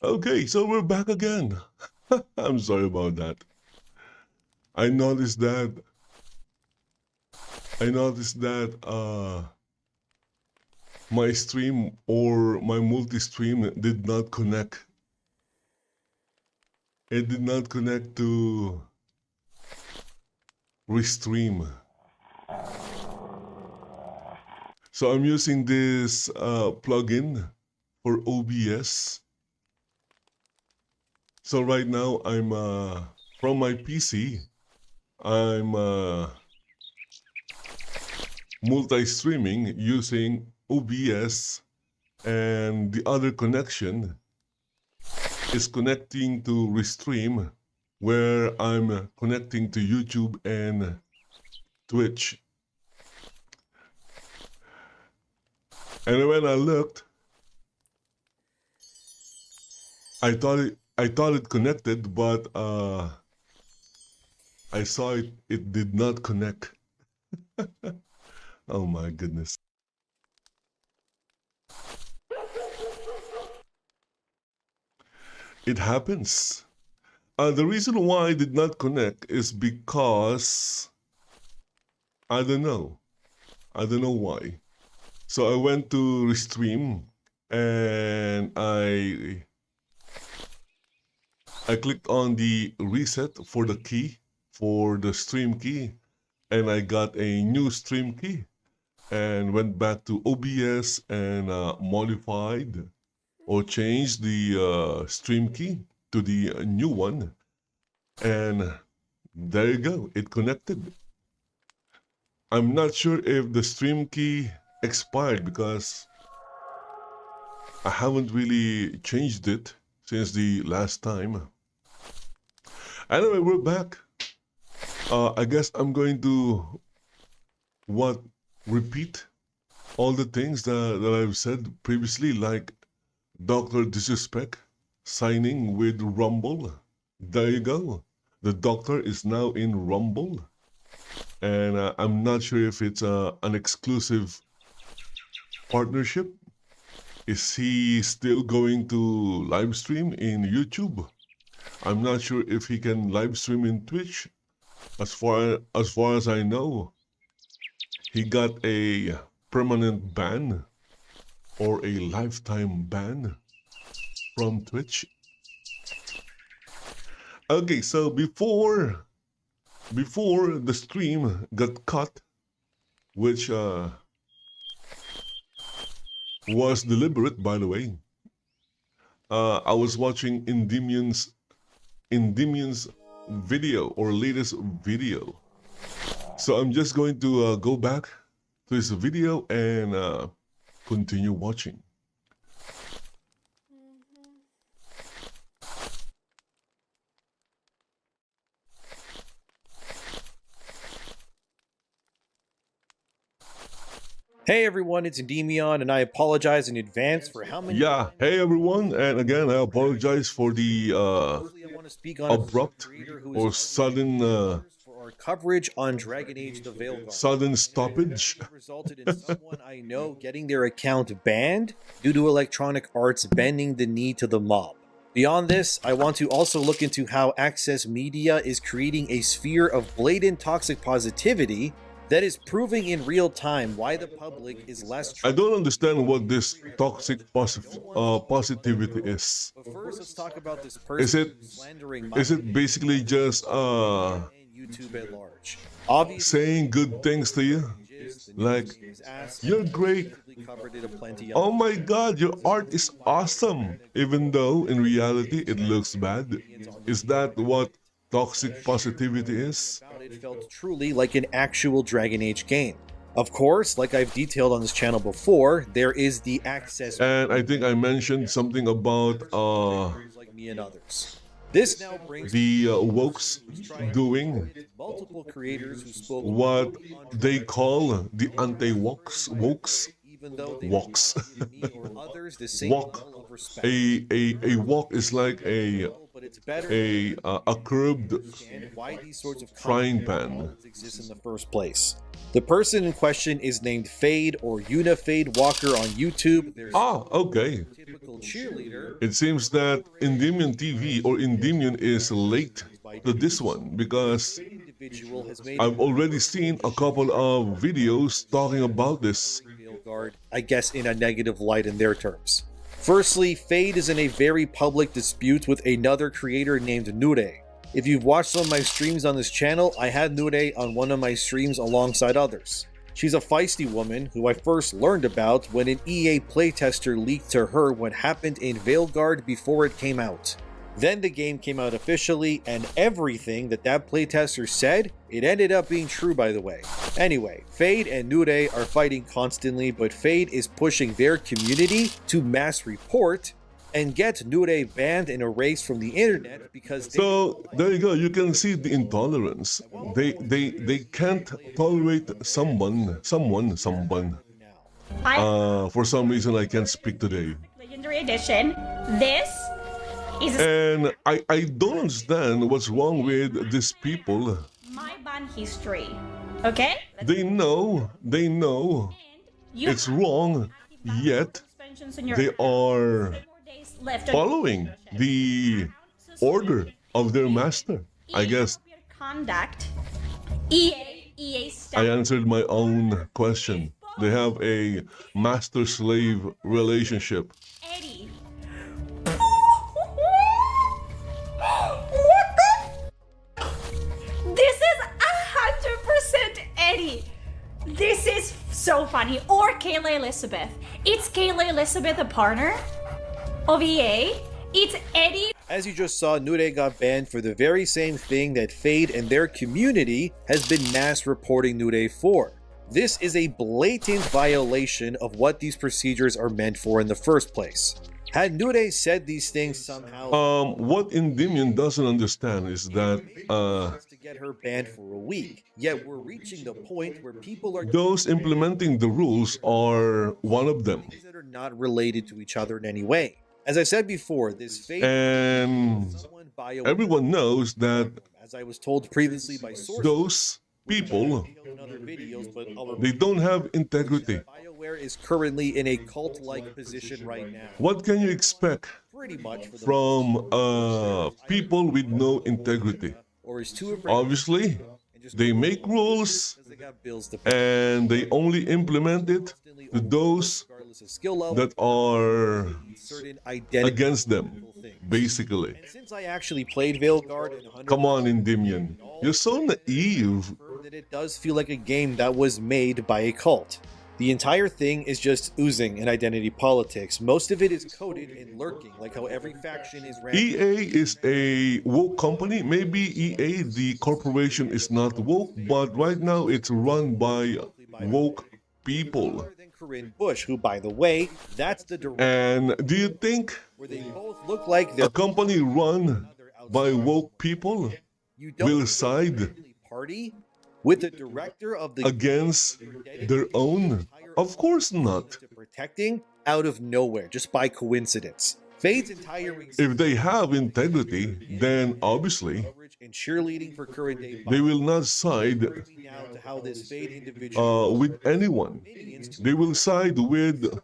Okay, so we're back again. I'm sorry about that. I noticed that my stream or my multi-stream did not connect. It did not connect to Restream. So I'm using this plugin for OBS. So right now I'm from my PC. I'm multi-streaming using OBS, and the other connection is connecting to Restream, where I'm connecting to YouTube and Twitch. And when I looked, I thought it connected, but I saw it did not connect. Oh my goodness. It happens. The reason why I did not connect is because I don't know why. So I went to Restream and I clicked on the reset for the key, for the stream key, and I got a new stream key and went back to OBS and modified or changed the stream key to the new one, and there you go, it connected. I'm not sure if the stream key expired because I haven't really changed it since the last time. Anyway, we're back. I guess I'm going to repeat all the things that I've said previously, like Dr. Disrespect signing with Rumble. There you go. The doctor is now in Rumble. And I'm not sure if it's an exclusive partnership. Is he still going to live stream in YouTube? I'm not sure if he can live stream in Twitch. As far as I know, he got a permanent ban or a lifetime ban from Twitch. Okay, so before the stream got cut, which was deliberate, by the way, I was watching Endymion's video or latest video. So I'm just going to go back to his video and continue watching. Hey everyone, it's Endymion, and I apologize in advance for how many... Yeah, hey everyone, and again, I apologize for the abrupt or sudden for our coverage on Dragon Age the Veilguard. sudden stoppage. Resulted in someone I know getting their account banned due to Electronic Arts bending the knee to the mob. Beyond this, I want to also look into how Access Media is creating a sphere of blatant toxic positivity that is proving in real time why the public is less... I don't understand what this toxic positivity is. But first, let's talk about this person is it basically just YouTube at large. Saying good things to you? Like, you're great. Oh my god, your art is awesome. Even though in reality it looks bad. Is that what toxic positivity is? It felt truly like an actual Dragon Age game. Of course, like I've detailed on this channel before, there is the access... And I think I mentioned something about like me and others. This now brings the wokes doing multiple creators who spoke what they call the anti-wokes. Woks. Walk. A walk is like a better a curved understand why these sorts of frying content pan. exist in the first place. The person in question is named Fade or Unifade Walker on YouTube. There's Okay. typical cheerleader. It seems that Endymion TV or Endymion is late to this one because Individual has made I've already seen a couple of videos talking about this. Veilguard, I guess, in a negative light in their terms. Firstly, Fade is in a very public dispute with another creator named Nure. If you've watched some of my streams on this channel, I had Nure on one of my streams alongside others. She's a feisty woman who I first learned about when an EA playtester leaked to her what happened in Veilguard before it came out. Then the game came out officially, and everything that playtester said, it ended up being true, by the way. Anyway, Fade and Nure are fighting constantly, but Fade is pushing their community to mass report and get Nure banned and erased from the internet because they... So there you go. You can see the intolerance. They can't tolerate someone. For some reason, I can't speak today. Legendary Edition. This is And I don't understand what's wrong with these people. my ban history. Okay? They know You it's wrong, yet suspensions on your they are more days left on following the order of their master. I guess conduct. EA I answered my own question. They have a master-slave relationship. Eddie. This is 100% Eddie. This is so funny. Or Kayla Elizabeth. It's Kayla Elizabeth, a partner of EA. It's Eddie. As you just saw, Nure got banned for the very same thing that Fade and their community has been mass reporting Nure for. This is a blatant violation of what these procedures are meant for in the first place. Had Nure said these things somehow... What Endymion doesn't understand is that to get her banned for a week, yet we're reaching the point where people are... those implementing the rules are one of them. that are not related to each other in any way. As I said before, this Fade... And everyone knows that as I was told previously by sources... those people, in other videos, but they don't have integrity. BioWare is currently in a cult-like position right now. What can you expect Pretty much for the from people with no integrity? or is too afraid Obviously, they make rules because they got bills to pay. and they only implement it to those Regardless of skill level, that are certain identity against them, basically. Since I actually played Veilguard and 100 Come on, Endymion. You're so naive. that it does feel like a game that was made by a cult. The entire thing is just oozing in identity politics. Most of it is coded and lurking, like how every faction is ran. EA is a woke company. Maybe EA, the corporation, is not woke, but right now it's run by woke people. Other than Corinne Bush, who, by the way, that's the director And do you think where they both look like a they're company run by woke people you don't will side really party with the director of the against their own? Of course not. to protecting out of nowhere just by coincidence. Fade's entire If they have integrity, then obviously coverage and cheerleading for current day they will not side now to how this Fade individual with anyone. They will side with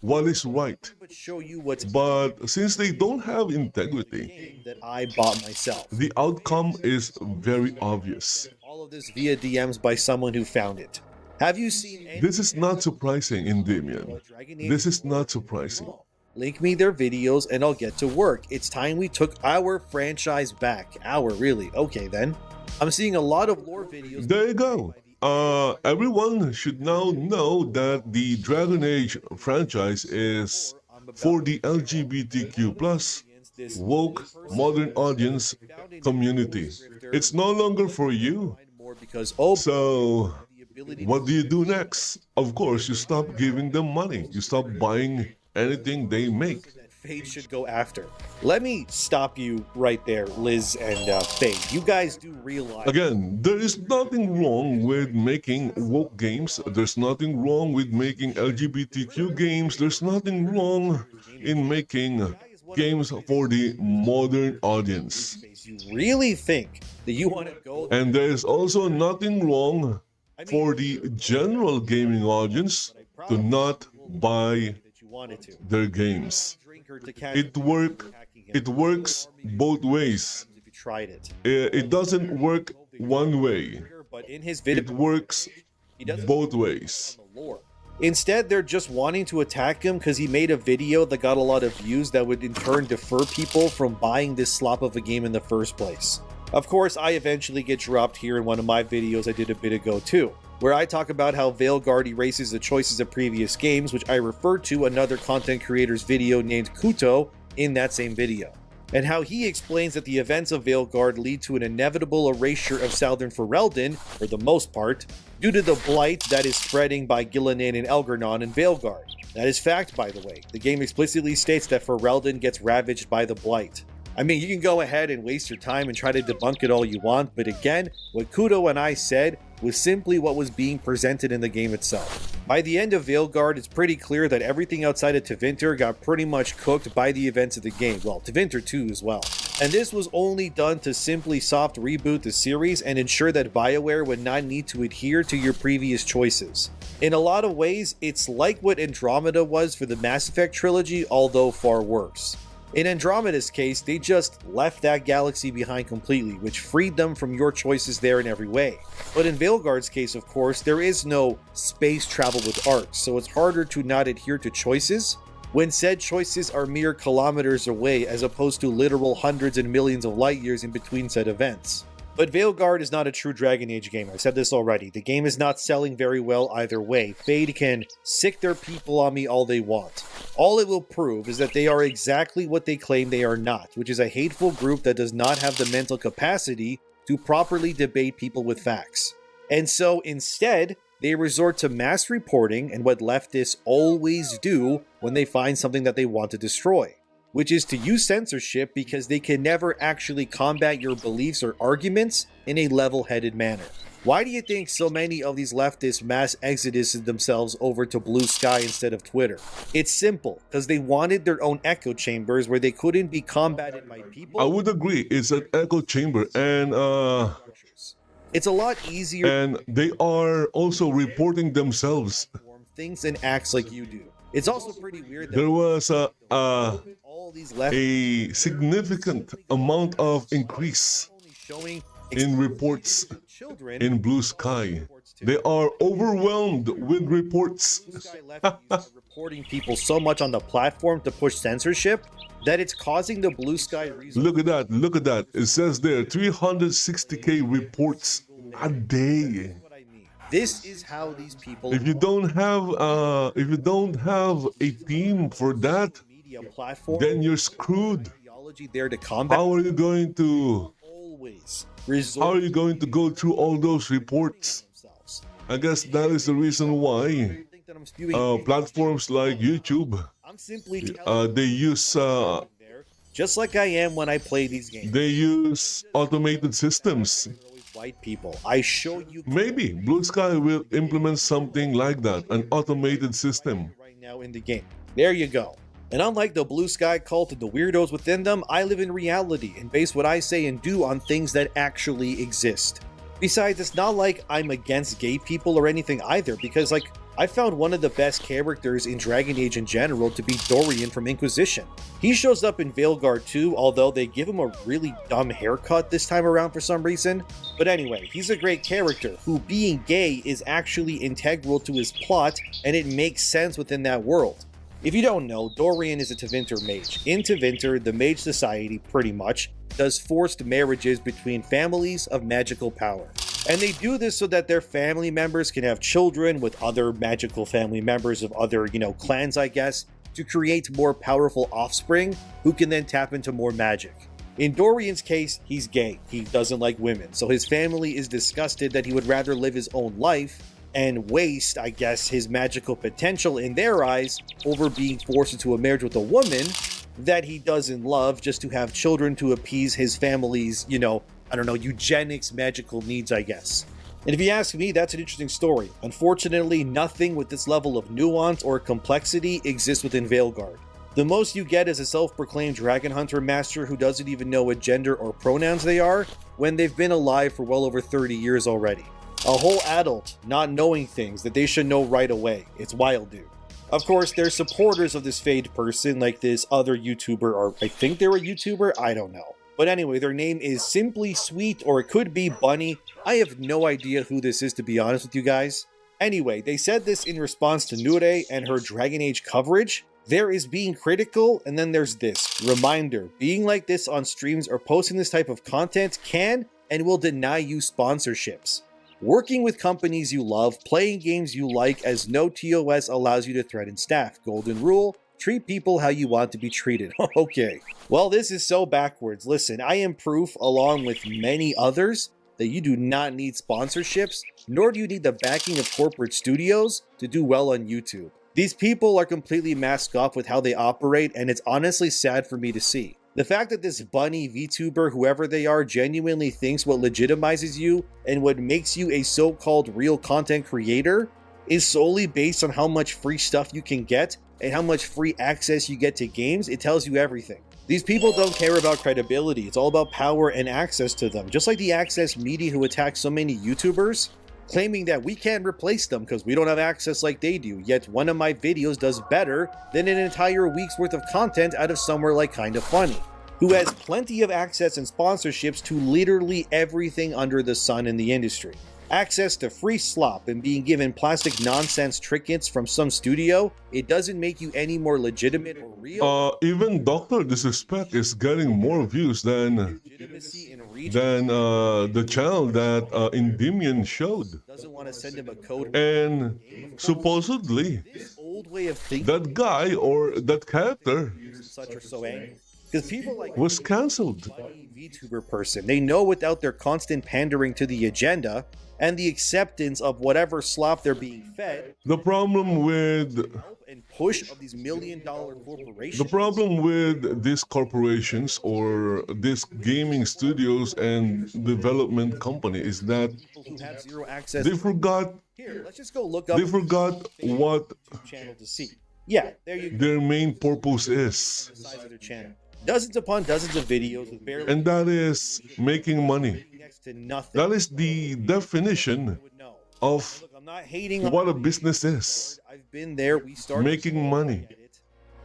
what is right. but show you what's But since they don't have integrity, that I bought myself. the outcome is very obvious. All of this via DMs by someone who found it. Have you seen any This is not surprising, Endymion. This is not surprising. Link me their videos and I'll get to work. It's time we took our franchise back. Really? Okay then. I'm seeing a lot of lore videos. There you go. Everyone should now know that the Dragon Age franchise is for the LGBTQ plus woke modern audience community. It's no longer for you. Because So what do you do next? Of course, you stop giving them money. You stop buying anything they make. Fade should go after. Let me stop you right there, Liz and Fade. You guys do realize Again, there is nothing wrong with making woke games. There's nothing wrong with making LGBTQ games. There's nothing wrong in making games for the modern audience. You really think that you want to go And there is also nothing wrong for the general gaming audience to not buy that you wanted to? their games. Drinker to catch It works both ways. if you tried it. It doesn't work one way. But in his video, It works he doesn't both ways. the lore. Instead, they're just wanting to attack him because he made a video that got a lot of views that would in turn defer people from buying this slop of a game in the first place. Of course, I eventually get dropped here in one of my videos I did a bit ago too, where I talk about how Veilguard erases the choices of previous games, which I referred to another content creator's video named Kuto in that same video, and how he explains that the events of Veilguard lead to an inevitable erasure of Southern Ferelden, for the most part, due to the blight that is spreading by Gillinan and Elgernon in Veilguard. That is fact, by the way. The game explicitly states that Ferelden gets ravaged by the blight. I mean, you can go ahead and waste your time and try to debunk it all you want, but again, what Kuto and I said was simply what was being presented in the game itself. By the end of Veilguard, it's pretty clear that everything outside of Tevinter got pretty much cooked by the events of the game, well, Tevinter 2 as well. And this was only done to simply soft reboot the series and ensure that BioWare would not need to adhere to your previous choices. In a lot of ways, it's like what Andromeda was for the Mass Effect trilogy, although far worse. In Andromeda's case, they just left that galaxy behind completely, which freed them from your choices there in every way. But in Veilguard's case, of course, there is no space travel with arcs, so it's harder to not adhere to choices when said choices are mere kilometers away as opposed to literal hundreds and millions of light years in between said events. But Veilguard is not a true Dragon Age game. I've said this already. The game is not selling very well either way. Fade can sick their people on me all they want. All it will prove is that they are exactly what they claim they are not, which is a hateful group that does not have the mental capacity to properly debate people with facts. And so instead, they resort to mass reporting and what leftists always do when they find something that they want to destroy, which is to use censorship because they can never actually combat your beliefs or arguments in a level-headed manner. Why do you think so many of these leftists mass exodused themselves over to Blue Sky instead of Twitter? It's simple, because they wanted their own echo chambers where they couldn't be combated by people. I would agree. It's an echo chamber, and it's a lot easier and they are also reporting themselves. to perform things and acts like you do. It's also pretty weird that There was all these left a significant amount of increase only showing in reports children in Blue Sky. They are overwhelmed with reports. Blue Sky left are reporting people so much on the platform to push censorship that it's causing the Blue Sky resource. Look at that, look at that. It says there 360k reports a day. This is how these people If you don't have a team for that, media platform then you're screwed. ideology there to combat How are you going to always how resort are you going to go through all those reports? themselves. I guess that is the reason why Think that I'm spewing platforms like YouTube I'm simply telling they use there, just like I am when I play these games. automated systems. They're always white people. I show you Maybe Blue Sky will implement something like that, an automated system. right now in the game. There you go. And unlike the Blue Sky cult and the weirdos within them, I live in reality and base what I say and do on things that actually exist. Besides, it's not like I'm against gay people or anything either, because I found one of the best characters in Dragon Age in general to be Dorian from Inquisition. He shows up in Veilguard too, although they give him a really dumb haircut this time around for some reason. But anyway, he's a great character who, being gay, is actually integral to his plot, and it makes sense within that world. If you don't know, Dorian is a Tevinter mage. In Tevinter, the Mage Society, pretty much, does forced marriages between families of magical power. And they do this so that their family members can have children with other magical family members of other, clans, I guess, to create more powerful offspring who can then tap into more magic. In Dorian's case, he's gay. He doesn't like women, so his family is disgusted that he would rather live his own life and waste, I guess, his magical potential in their eyes over being forced into a marriage with a woman that he doesn't love just to have children to appease his family's, eugenics magical needs, I guess. And if you ask me, that's an interesting story. Unfortunately, nothing with this level of nuance or complexity exists within Veilguard. The most you get is a self-proclaimed dragon hunter master who doesn't even know what gender or pronouns they are when they've been alive for well over 30 years already. A whole adult not knowing things that they should know right away. It's wild, dude. Of course, there's supporters of this fade person like this other YouTuber, or I think they're a YouTuber, I don't know. But anyway, their name is Simply Sweet, or it could be Bunny. I have no idea who this is, to be honest with you guys. Anyway, they said this in response to Nure and her Dragon Age coverage. There is being critical, and then there's this. Reminder, being like this on streams or posting this type of content can and will deny you sponsorships. Working with companies you love, playing games you like, as no TOS allows you to threaten staff. Golden rule, treat people how you want to be treated. Okay. Well, this is so backwards. Listen, I am proof, along with many others, that you do not need sponsorships, nor do you need the backing of corporate studios to do well on YouTube. These people are completely masked off with how they operate, and it's honestly sad for me to see. The fact that this bunny VTuber, whoever they are, genuinely thinks what legitimizes you and what makes you a so-called real content creator is solely based on how much free stuff you can get and how much free access you get to games, it tells you everything. These people don't care about credibility, it's all about power and access to them. Just like the Access media who attack so many YouTubers, claiming that we can't replace them because we don't have access like they do, yet one of my videos does better than an entire week's worth of content out of somewhere like Kinda Funny, who has plenty of access and sponsorships to literally everything under the sun in the industry. Access to free slop and being given plastic nonsense trinkets from some studio, it doesn't make you any more legitimate or real. Even Dr. Disrespect is getting more views than the channel that Endymion showed. Doesn't want to send him a code. And supposedly, Old way of thinking. that guy or that character Such are so angry. Because people like was cancelled. VTuber person, they know without their constant pandering to the agenda and the acceptance of whatever slop they're being fed, The problem with and push of these million-dollar corporations. The problem with these corporations or these gaming studios and development company is that People who have zero access. they forgot Here, let's just go look up they forgot what channel to see. Yeah, there you go. their main purpose is, The size of their channel. Dozens upon dozens of videos with barely and that is making money. next to nothing. That is the definition Would know. of Look, I'm not hating on what a business is. I've been there. We started Making money.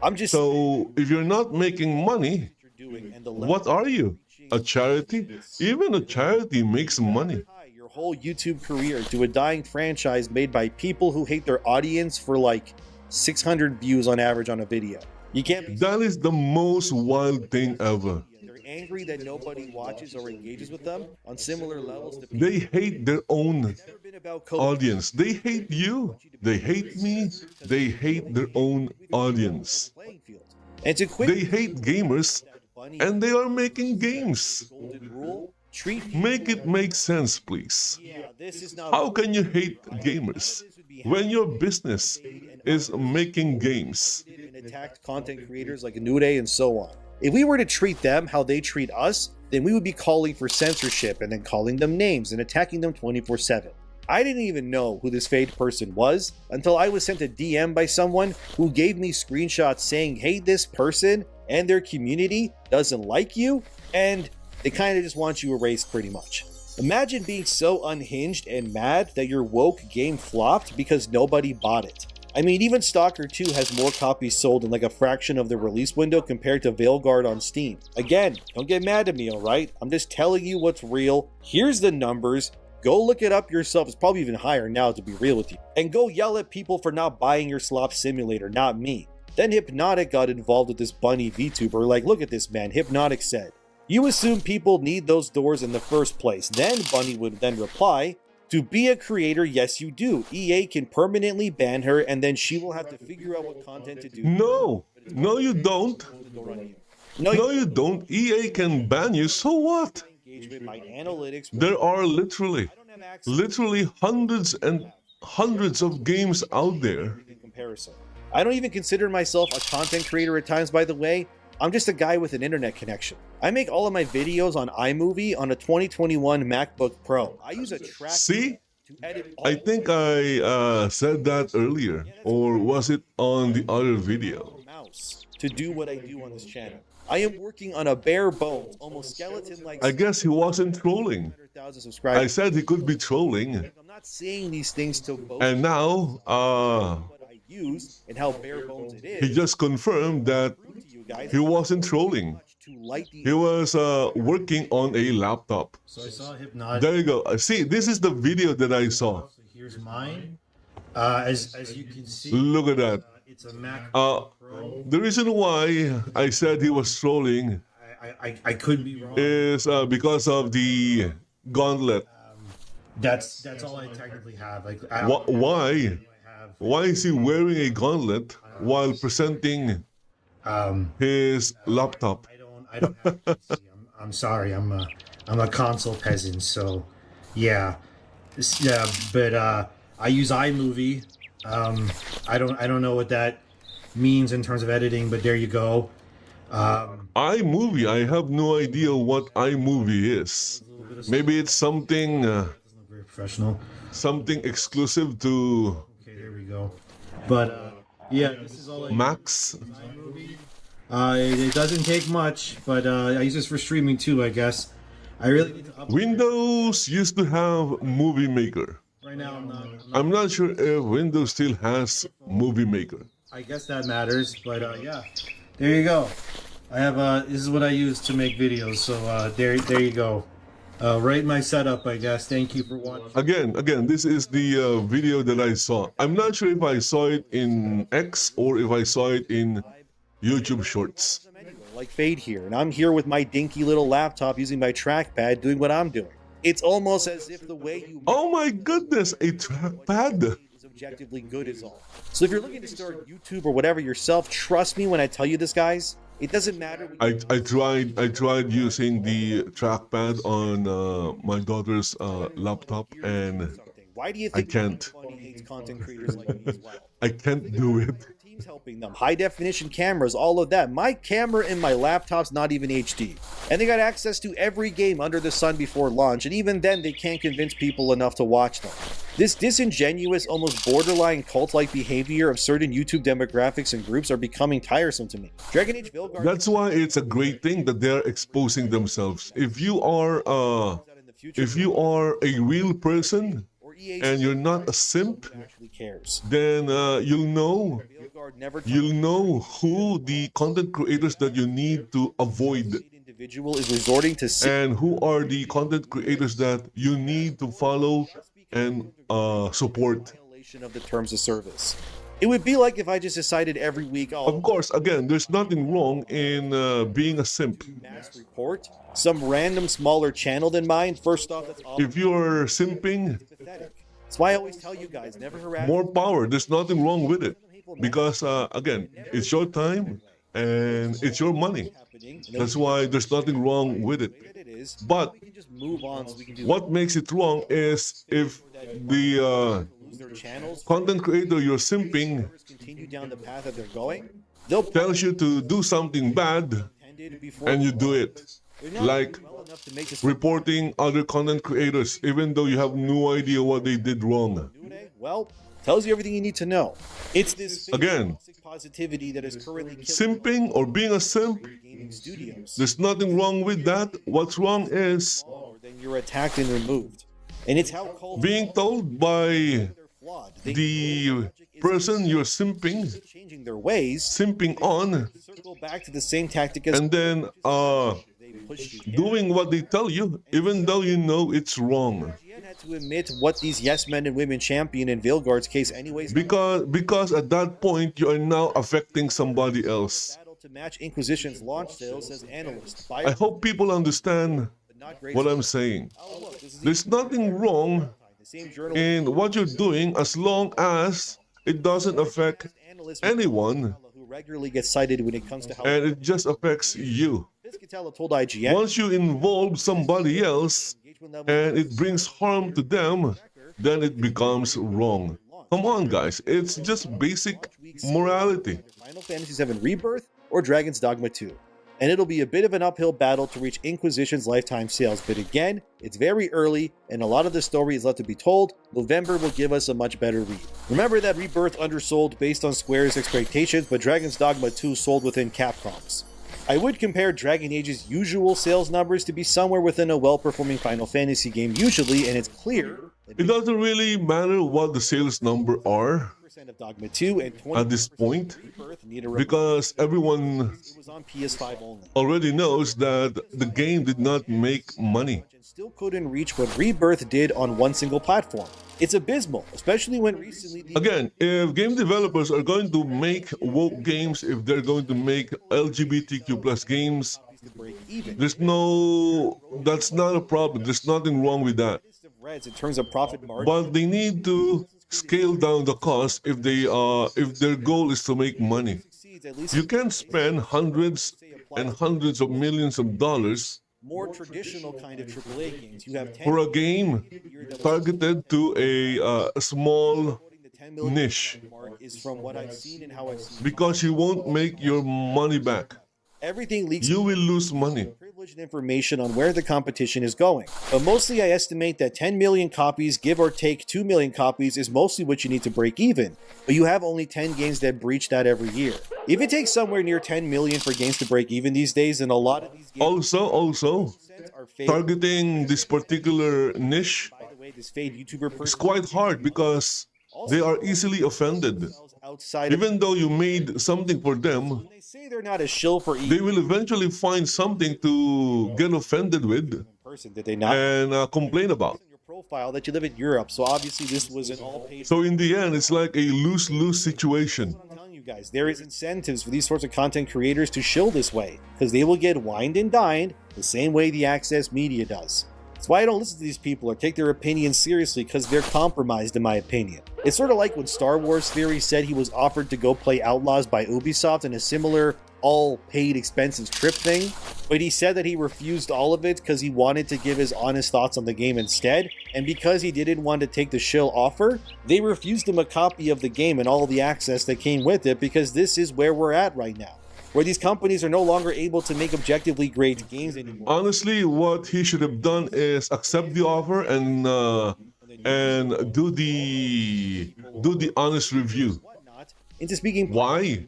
I'm just So if you're not making money, you're doing and the what are you? A charity? Even a charity makes money. your whole YouTube career to a dying franchise made by people who hate their audience for like 600 views on average on a video. You can't be That is the most wild thing ever. they're angry that nobody watches or engages with them on similar levels to people They hate their own who've never been about code. audience. They hate you. They hate me. They hate their own audience. Playing field. And to quit They hate gamers and they are making games. golden rule, treat Make it make sense, please. yeah, this is not How can you hate gamers when your business is making games? and attacked content creators like Nude and so on. If we were to treat them how they treat us, then we would be calling for censorship and then calling them names and attacking them 24/7. I didn't even know who this fade person was until I was sent a DM by someone who gave me screenshots saying, hey, this person and their community doesn't like you, and they kind of just want you erased pretty much. Imagine being so unhinged and mad that your woke game flopped because nobody bought it. I mean, even Stalker 2 has more copies sold in like a fraction of the release window compared to Veilguard on Steam. Again, don't get mad at me, alright? I'm just telling you what's real. Here's the numbers. Go look it up yourself. It's probably even higher now, to be real with you. And go yell at people for not buying your slop simulator, not me. Then Hypnotic got involved with this bunny VTuber. Like, look at this, man. Hypnotic said, you assume people need those doors in the first place. Then Bunny would then reply, to be a creator, yes you do. EA can permanently ban her and then she will have to figure out what content to do. No, no you don't. No, No you don't. EA can ban you, so what? engagement, my analytics. There are literally I don't have access hundreds and hundreds of games out there. in comparison. I don't even consider myself a content creator at times, by the way. I'm just a guy with an internet connection. I make all of my videos on iMovie on a 2021 MacBook Pro. I use a track See? to edit all I think I said that earlier, or was it on the other video? mouse to do what I do on this channel. I am working on a bare bones, almost skeleton-like. I guess he wasn't trolling. 100,000 subscribers. I said he could be trolling. I'm not saying these things to boast. And now, what I use and how bare bones it is. he just confirmed that he wasn't trolling. He was working on a laptop. So I saw Hypnotic. There you go. See, this is the video that I saw. So here's mine. As you can see, Look at that. it's a Mac Uh, Pro. The reason why I said he was trolling I could be wrong. is because of the gauntlet. That's all I technically have. Like Why? Why is he wearing a gauntlet while presenting his laptop? I don't have PC. I'm sorry. I'm a console peasant. So yeah, yeah. But I use iMovie. I don't know what that means in terms of editing, but there you go. iMovie, I have no idea what iMovie is. Maybe it's something Doesn't look very professional. something exclusive to Okay, there we go. But yeah, this is all I Macs. use iMovie. It doesn't take much, but I use this for streaming too, I guess. I really need to upgrade. Windows used to have Movie Maker. Right now, I'm not sure if Windows still has Movie Maker. I guess that matters, but yeah, there you go. I have this is what I use to make videos, so there you go. Right, my setup, I guess. Thank you for watching. Again, this is the video that I saw. I'm not sure if I saw it in X or if I saw it in YouTube Shorts. Like Fade here, and I'm here with my dinky little laptop using my trackpad doing what I'm doing. It's almost as if the way you Oh my goodness, a trackpad! is objectively good is all. So if you're looking to start YouTube or whatever yourself, trust me when I tell you this, guys. It doesn't matter. I tried using the trackpad on my daughter's laptop, and Why do you I think can't. Funny hates content creators like me as well? I can't do it. Teams helping them, high definition cameras, all of that. My camera in my laptop's not even HD, and they got access to every game under the sun before launch, and even then they can't convince people enough to watch them. This disingenuous, almost borderline cult-like behavior of certain YouTube demographics and groups are becoming tiresome to me. Dragon Age Veilguard. That's why it's a great thing that they're exposing themselves. If you are a real person and you're not a simp, actually cares. then you'll know Veilguard never who the content creators that you need to avoid, individual is resorting to and who are the content creators that you need to follow and support. violation of the terms of service. It would be like if I just decided every week, Of course, again, there's nothing wrong in being a simp. mass report some random smaller channel than mine. First off, that's If you're simping, pathetic. That's why I always tell you guys, never harass. more power. There's nothing wrong with it. Because, again, it's your time and it's your money. That's why there's nothing wrong with it. It is. But We can just move on so we can do what makes it wrong is if the their channels. content creator you're simping Continue down the path that they're going. They'll tells you to do something bad intended before and you do it. they're not Like well enough to make this reporting other content creators even though you have no idea what they did wrong. well, tells you everything you need to know. It's this fake Again, toxic positivity that is currently killing simping or being a simp, gaming studios. there's nothing wrong with that. What's wrong is Or then you're attacked and removed. And it's how cults being told by they're flawed. They the person you're simping changing their ways, on, circle back to the same tactic as and then they push you. doing what they tell you even though you know it's wrong. IGN had to admit what these yes men and women champion in Veilguard's case anyways. Because at that point you are now affecting somebody else. Battle to match Inquisition's launch sales, says analyst. I hope people understand But not great. what I'm saying. Oh, look, this is There's nothing wrong the same journal in what you're doing as long as it doesn't affect analyst anyone who regularly gets cited when it comes to how and it just affects you. Piscatella told IGN Once you involve somebody else engagement level and it brings harm to them, then it becomes wrong. Come on, guys. It's just basic morality. Final Fantasy VII Rebirth or Dragon's Dogma 2. And it'll be a bit of an uphill battle to reach Inquisition's lifetime sales, but again, it's very early and a lot of the story is left to be told. November will give us a much better read. Remember that Rebirth undersold based on Square's expectations, but Dragon's Dogma 2 sold within Capcom's. I would compare Dragon Age's usual sales numbers to be somewhere within a well-performing Final Fantasy game usually, and it's clear that It doesn't really matter what the sales number are 80% of Dogma 2 and 20% at this point, Rebirth need a because everyone it was on PS5 only. already knows that the game did not make money. And still couldn't reach what Rebirth did on one single platform. It's abysmal, especially when recently the Again, if game developers are going to make woke games, if they're going to make LGBTQ plus games, to break even. that's not a problem. There's nothing wrong with that. List of Reds in terms of profit margin. But they need to scale down the cost if their goal is to make money. Succeeds, at least You can't spend hundreds and hundreds of millions of dollars more traditional kind of AAA games. You have 10 for a game targeted to a small the 10 million niche, mark is from what I've seen and how I've seen. because you won't make your money back. Everything leaks You will lose money. privileged information on where the competition is going. But mostly I estimate that 10 million copies, give or take 2 million copies, is mostly what you need to break even. But you have only 10 games that breach that every year. If it takes somewhere near 10 million for games to break even these days, then a lot of these games Also, are fake. targeting this particular niche By the way, this Fade YouTuber is person quite hard because they are easily offended. outside of Even though you made something for them, when they say they're not a shill for they will eventually find something to get offended with person, did they not and complain about. your profile that you live in Europe? So obviously this was an all paid. So in the end, it's like a lose-lose situation. I'm telling you guys, there is incentives for these sorts of content creators to shill this way, because they will get wined and dined the same way the access media does. That's why I don't listen to these people or take their opinions seriously, because they're compromised in my opinion. It's sort of like when Star Wars Theory said he was offered to go play Outlaws by Ubisoft in a similar all-paid expensive trip thing, but he said that he refused all of it because he wanted to give his honest thoughts on the game instead, and because he didn't want to take the shill offer, they refused him a copy of the game and all the access that came with it, because this is where we're at right now, where these companies are no longer able to make objectively great games anymore. Honestly, what he should have done is accept the offer and do the honest review. Whatnot, into speaking Why?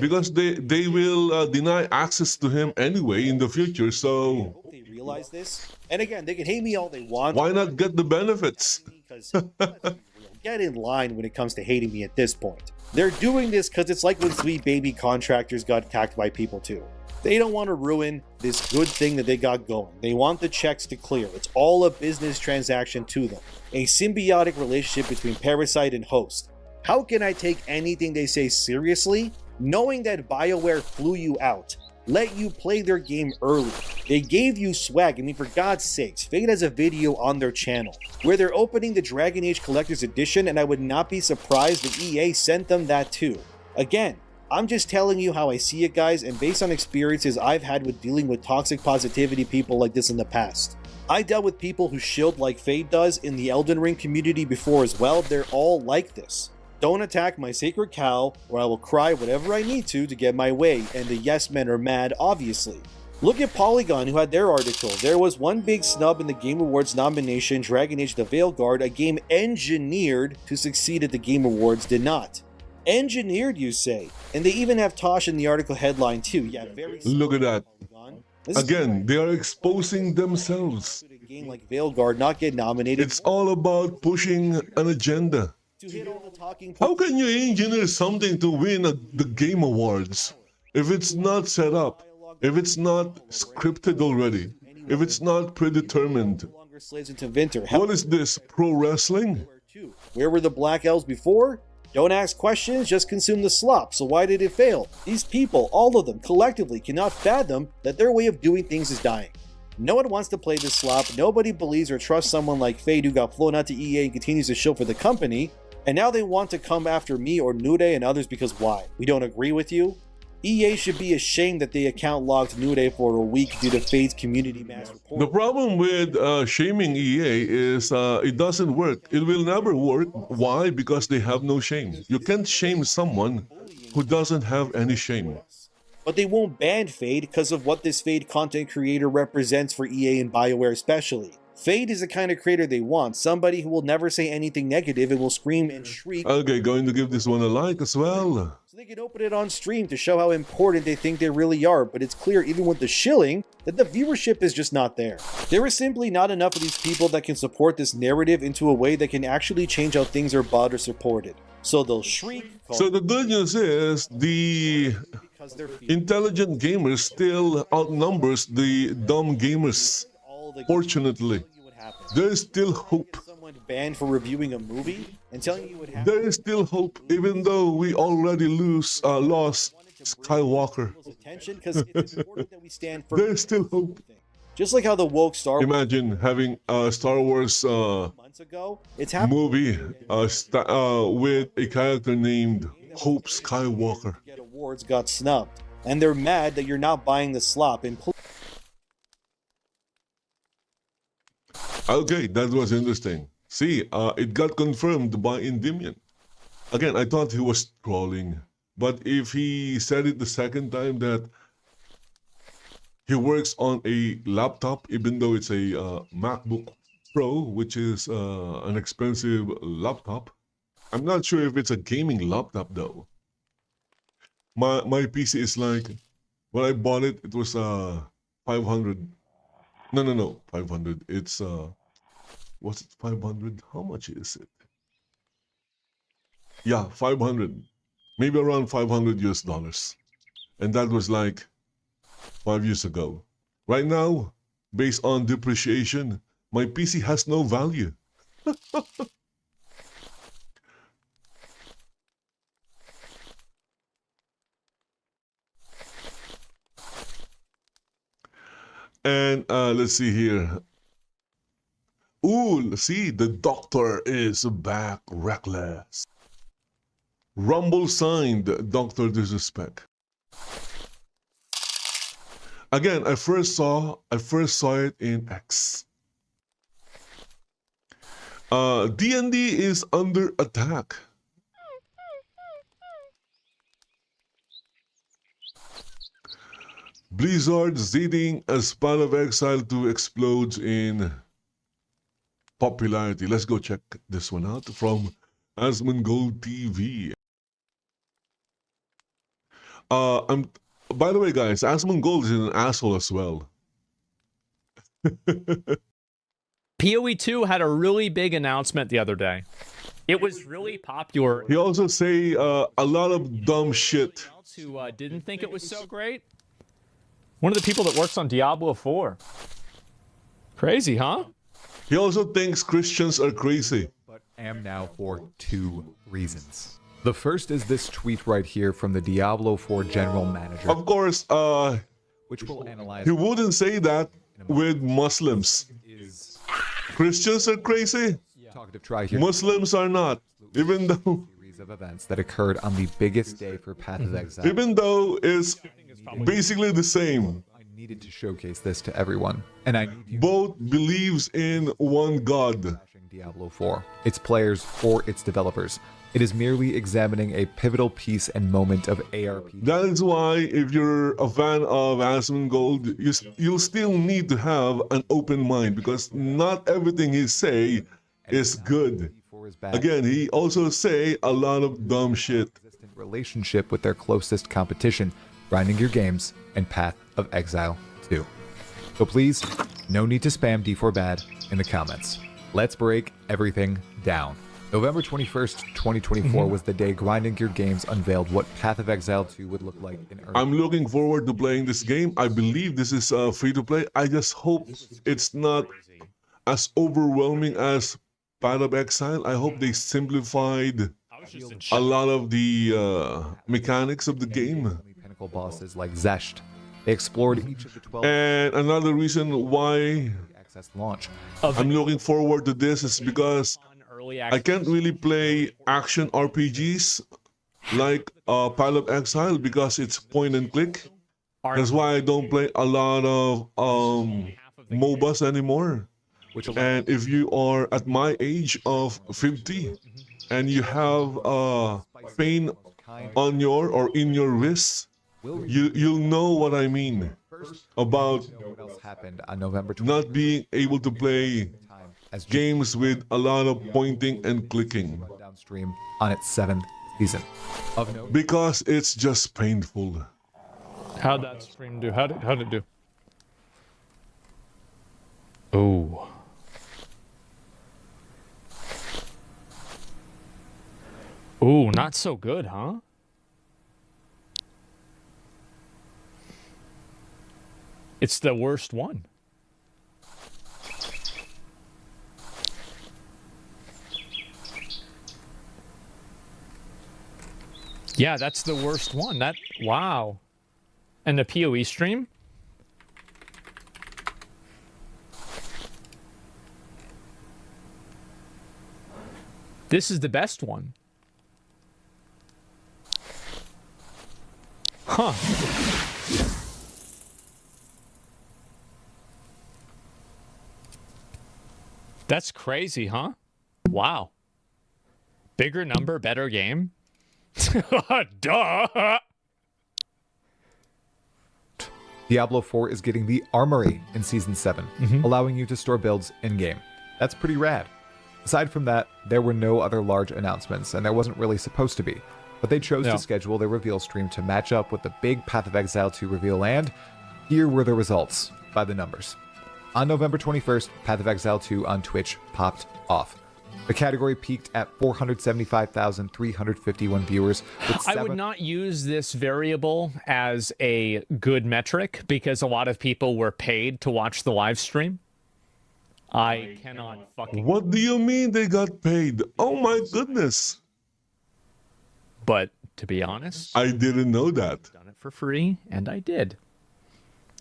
Because they will deny access to him anyway in the future. So hope they realize this. And again, they can hate me all they want. why not get the benefits? Because get in line when it comes to hating me at this point. They're doing this because it's like when 3 baby contractors got attacked by people too. They don't want to ruin this good thing that they got going. They want the checks to clear. It's all a business transaction to them. A symbiotic relationship between parasite and host. How can I take anything they say seriously, knowing that BioWare flew you out, let you play their game early? They gave you swag. I mean, for God's sakes, Fate has a video on their channel where they're opening the Dragon Age Collector's Edition, and I would not be surprised if EA sent them that too. Again, I'm just telling you how I see it, guys, and based on experiences I've had with dealing with toxic positivity people like this in the past. I dealt with people who shilled like Fate does in the Elden Ring community before as well. They're all like this. Don't attack my sacred cow, or I will cry whatever I need to get my way, and the yes men are mad, obviously. Look at Polygon, who had their article. There was one big snub in the Game Awards nomination, Dragon Age the Veilguard, a game engineered to succeed at the Game Awards, did not. Engineered, you say? And they even have Tosh in the article headline too. Yeah, very Look at that. Polygon. This is Again, they are exposing themselves. a game like Veilguard not get nominated It's all about pushing an agenda. to hit all the talking How points. can you engineer something to win the Game Awards if it's not set up, if it's not scripted already, if it's not predetermined? No longer slaves into Vinter. What is this, pro wrestling? Where were the Black Elves before? Don't ask questions, just consume the slop. So why did it fail? These people, all of them, collectively, cannot fathom that their way of doing things is dying. No one wants to play this slop. Nobody believes or trusts someone like Fade, who got flown out to EA and continues to shill for the company. And now they want to come after me or Nude and others because why? We don't agree with you? EA should be ashamed that they account logged Nude for a week due to Fade's community mass report. The problem with shaming EA is it doesn't work. It will never work. Why? Because they have no shame. You can't shame someone who doesn't have any shame. But they won't ban Fade because of what this Fade content creator represents for EA and BioWare especially. Fade is the kind of creator they want, somebody who will never say anything negative and will scream and shriek. Okay, going to give this one a like as well. So they can open it on stream to show how important they think they really are, but it's clear even with the shilling that the viewership is just not there. There is simply not enough of these people that can support this narrative into a way that can actually change how things are bought or supported. So they'll shriek. So the good news is the intelligent gamers still outnumbers the dumb gamers. Fortunately, there is still hope. Someone banned for reviewing a movie and telling you what happened. There is still hope, even though we already lost Skywalker. Attention, because it's important that we stand for. There is still hope. Just like how the woke Star Wars Imagine having a Star Wars months ago, it's happening. movie with a character named Hope Skywalker. Get awards got snubbed, and they're mad that you're not buying the slop. And Okay, that was interesting. See, it got confirmed by Endymion. Again, I thought he was trolling. But if he said it the second time that he works on a laptop, even though it's a MacBook Pro, which is an expensive laptop. I'm not sure if it's a gaming laptop though. My PC is like, when I bought it, it was 500. No, 500. It's what's it? 500? How much is it? Yeah, 500. Maybe around 500 US dollars. And that was like 5 years ago. Right now, based on depreciation, my PC has no value. And let's see here. Ooh, see, the doctor is back, reckless. Rumble signed Dr. Disrespect. Again, I first saw it in X. D&D is under attack. Blizzard Zeding as Path of Exile 2 explodes in popularity. Let's go check this one out from Asmongold TV. By the way, guys, Asmongold is an asshole as well. PoE 2 had a really big announcement the other day. It was really popular. He also say a lot of dumb shit. Who didn't think it was so great? One of the people that works on Diablo 4. Crazy, huh? He also thinks Christians are crazy. But am now for 2 reasons. The first is this tweet right here from the Diablo 4 general manager. Of course, which will analyze. he wouldn't say that with Muslims. Christians are crazy. Talkative try here. Muslims are not. Even though Series of events that occurred on the biggest day for Path of Exile. even though it's basically the same. I needed to showcase this to everyone, and I need you Both believes in one God. bashing Diablo 4, its players or its developers. It is merely examining a pivotal piece and moment of ARP. That is why if you're a fan of Asmongold, you'll still need to have an open mind because not everything he say is good. D4 is bad. Again, he also say a lot of dumb shit. Consistent relationship with their closest competition, Grinding Gear Games and Path of Exile 2. So please, no need to spam D4 bad in the comments. Let's break everything down. November 21st, 2024 was the day Grinding Gear Games unveiled what Path of Exile 2 would look like in earnest. I'm looking forward to playing this game. I believe this is free to play. I just hope it's not as overwhelming as Path of Exile. I hope they simplified a lot of the mechanics of the game. Pinnacle bosses like Zesht. They explored each of the 12 And another reason why access launch. I'm looking forward to this is because I can't really play action RPGs like Path of Exile because it's point and click. That's why I don't play a lot of MOBAs anymore. And if you are at my age of 50 and you have pain on your or in your wrists, you'll know what I mean. about What else happened on November 20th? not being able to play As games with a lot of pointing and clicking downstream on its 7th season. Of note, because it's just painful. How'd that stream do? How'd it do? Oh. Ooh, not so good, huh? It's the worst one. Yeah, that's the worst one. Wow. And the PoE stream? This is the best one. Huh. That's crazy, huh? Wow. Bigger number, better game? Duh! Diablo 4 is getting the Armory in Season 7, allowing you to store builds in-game. That's pretty rad. Aside from that, there were no other large announcements, and there wasn't really supposed to be. But they chose to schedule their reveal stream to match up with the big Path of Exile 2 reveal, and here were the results by the numbers. On November 21st, Path of Exile 2 on Twitch popped off. The category peaked at 475,351 viewers. I would not use this variable as a good metric because a lot of people were paid to watch the live stream. I cannot fucking... What do you mean they got paid? Oh my goodness. But to be honest, I didn't know that. done it for free, and I did.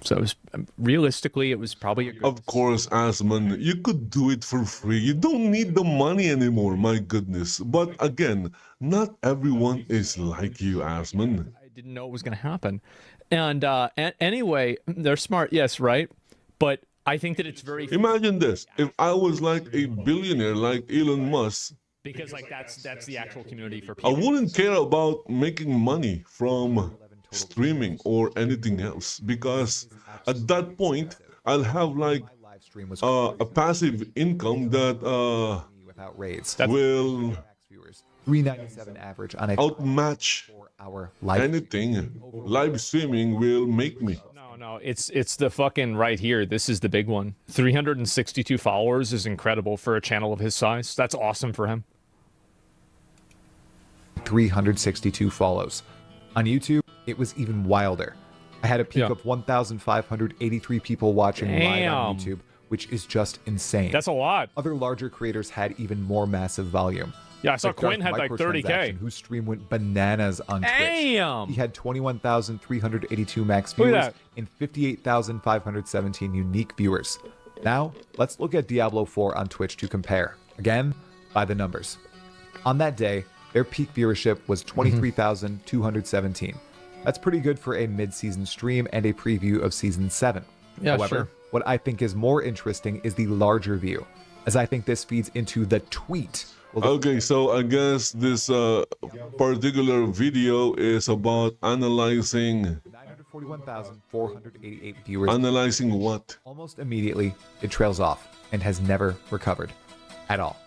So it was, realistically, it was probably a good... Of course, Asman, you could do it for free. You don't need the money anymore, my goodness. But again, not everyone is like you, Asman. I didn't know it was going to happen. And anyway, they're smart, yes, right? But I think that it's very... Imagine this. If I was like a billionaire like Elon Musk, Because like that's the actual community for I people. wouldn't care about making money from streaming or anything else, because at that point I'll have like live stream was a passive income that without raids. will Viewers. 397 average on a outmatch 4-hour live. anything live streaming will make me. No, it's the fucking right here. This is the big one. 362 followers is incredible for a channel of his size. That's awesome for him. 362 follows. On YouTube, it was even wilder. I had a peak of 1,583 people watching live on YouTube, which is just insane. That's a lot. Other larger creators had even more massive volume. Yeah, I saw Like Quinn Darth had like Microtransaction, 30K. whose stream went bananas on Twitch. Damn. He had 21,382 max Look at viewers that. and 58,517 unique viewers. Now, let's look at Diablo 4 on Twitch to compare. Again, by the numbers. On that day, their peak viewership was 23,217. That's pretty good for a mid-season stream and a preview of Season 7. Yeah, However, sure. what I think is more interesting is the larger view, as I think this feeds into the tweet. Okay, so I guess this particular video is about analyzing 941,488 viewers. analyzing what? Almost immediately, it trails off and has never recovered at all.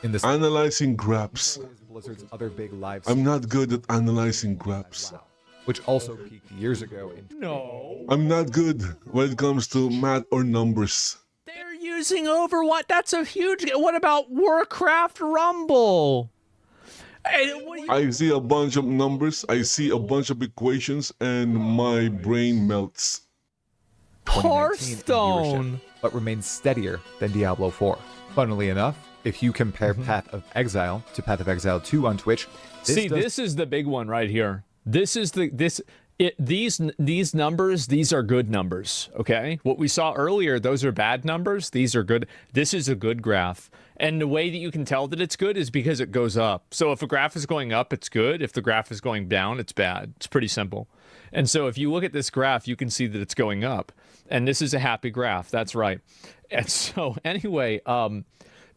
In this Analyzing graphs. Blizzard's other big live I'm not good at analyzing graphs. which also peaked years ago in No. I'm not good when it comes to math or numbers. They're using Overwatch. That's a huge... What about Warcraft Rumble? Hey, what do you... I see a bunch of numbers, I see a bunch of equations, and my brain melts. 2019 in Hearthstone. viewership, but remains steadier than Diablo 4. Funnily enough, if you compare Path of Exile to Path of Exile 2 on Twitch, This is the big one right here. These numbers, these are good numbers, okay? What we saw earlier, those are bad numbers. These are good. This is a good graph. And the way that you can tell that it's good is because it goes up. So if a graph is going up, it's good. If the graph is going down, it's bad. It's pretty simple. And so if you look at this graph, you can see that it's going up. And this is a happy graph. That's right. And so anyway,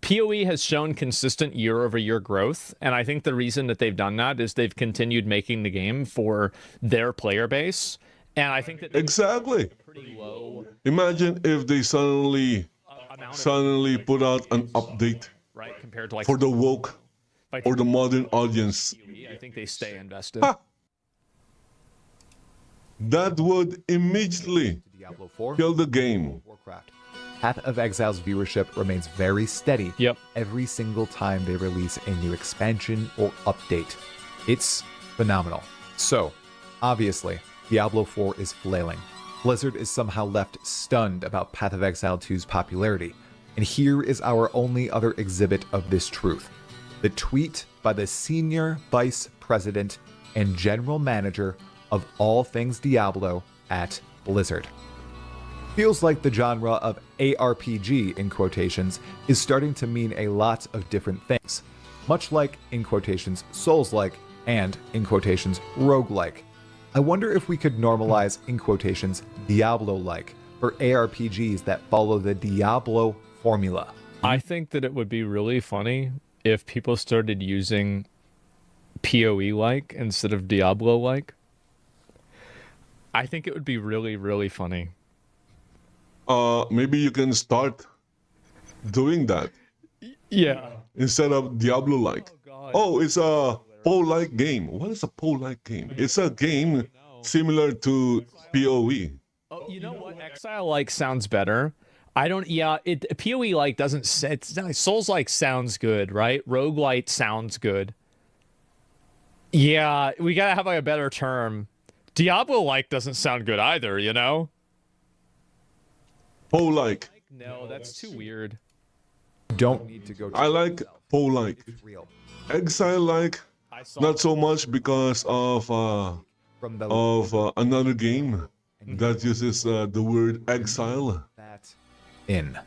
PoE has shown consistent year-over-year growth, and I think the reason that they've done that is they've continued making the game for their player base, And I think that Exactly. pretty low Imagine if they suddenly amount of put out an update right compared to like for the woke like or the modern audience. I think they stay invested. Ha! That would immediately Diablo 4, kill the game. Warcraft. Path of Exile's viewership remains very steady Yep. every single time they release a new expansion or update. It's phenomenal. So, obviously, Diablo 4 is flailing. Blizzard is somehow left stunned about Path of Exile 2's popularity, and here is our only other exhibit of this truth. The tweet by the senior vice president and general manager of all things Diablo at Blizzard. Feels like the genre of ARPG, in quotations, is starting to mean a lot of different things, much like, in quotations, Souls-like, and, in quotations, roguelike. I wonder if we could normalize, in quotations, Diablo-like, for ARPGs that follow the Diablo formula. I think that it would be really funny if people started using PoE-like instead of Diablo-like. I think it would be really, really funny. Maybe you can start doing that Yeah. instead of Diablo-like. God. Oh, it's a PoE-like game. What is a PoE-like game? It's a game similar to PoE. Oh, you know what? Exile-like sounds better. I don't. Yeah, it PoE-like doesn't. Souls-like sounds good, right? Roguelite sounds good. Yeah, we gotta have like a better term. Diablo-like doesn't sound good either. You know? PoE-like. No, that's too weird. Don't need to go. I like PoE-like. It's real. Exile-like, I saw. not so much because of From the another game that uses the word exile. that in.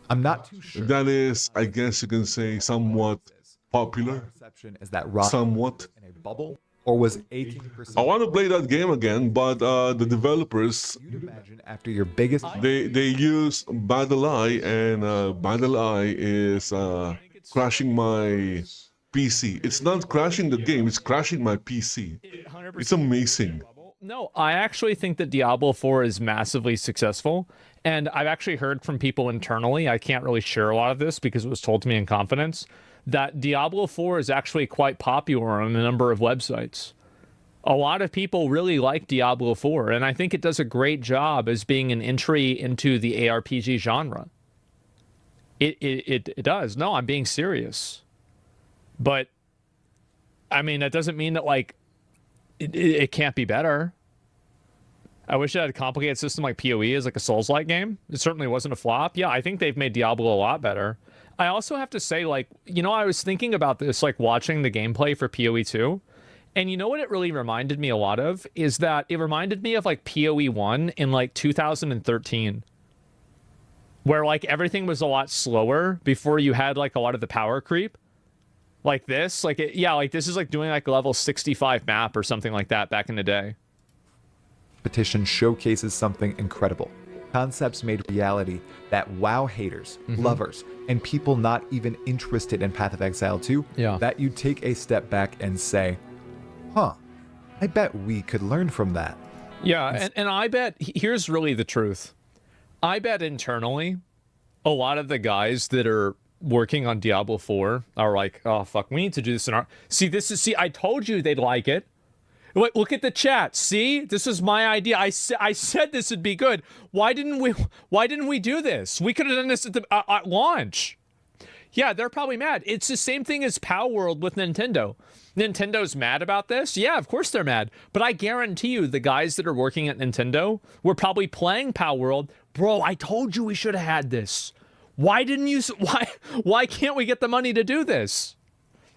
I'm not too sure. That is, I guess you can say, somewhat popular. Perception is that Rock Somewhat. in a bubble, or was 80%. I want to play that game again, but the developers, You'd imagine after your biggest they use Battle Eye, and Battle Eye is crashing my PC. It's not crashing the game, it's crashing my PC. 100%. It's amazing. No, I actually think that Diablo 4 is massively successful. And I've actually heard from people internally, I can't really share a lot of this because it was told to me in confidence, that Diablo 4 is actually quite popular on a number of websites. A lot of people really like Diablo 4, and I think it does a great job as being an entry into the ARPG genre. It does. No, I'm being serious. But, I mean, that doesn't mean that, like, it can't be better. I wish it had a complicated system like PoE as like a Souls-like game. It certainly wasn't a flop. Yeah, I think they've made Diablo a lot better. I also have to say, like, you know, I was thinking about this, like, watching the gameplay for PoE 2. And you know what it really reminded me a lot of? Is that it reminded me of, like, PoE 1 in, like, 2013. Where, like, everything was a lot slower before you had, like, a lot of the power creep. Like this, like, yeah, like, this is, like, doing, like, a level 65 map or something like that back in the day. petition showcases something incredible. Concepts made reality that WoW haters, lovers, and people not even interested in Path of Exile 2, that you take a step back and say, huh, I bet we could learn from that. Yeah, and I bet, here's really the truth. I bet internally, a lot of the guys that are working on Diablo 4 are like, oh, fuck, we need to do this in our... See, I told you they'd like it. Look at the chat. See, this is my idea. I said this would be good. Why didn't we do this? We could have done this at the at launch. Yeah, they're probably mad. It's the same thing as Power World with Nintendo. Nintendo's mad about this? Yeah, of course they're mad. But I guarantee you the guys that are working at Nintendo were probably playing Power World. Bro, I told you we should have had this. Why didn't you... Why can't we get the money to do this?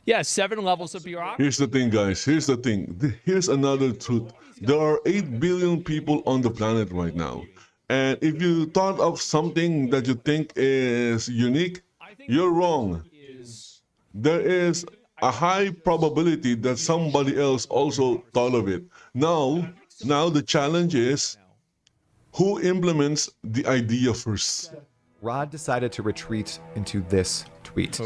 Yeah, 7 levels of bureaucracy. Here's the thing, guys. Here's the thing. Here's another truth. There are 8 billion people on the planet right now. And if you thought of something that you think is unique, you're wrong. There is a high probability that somebody else also thought of it. Now the challenge is who implements the idea first. Rod decided to retreat into this tweet.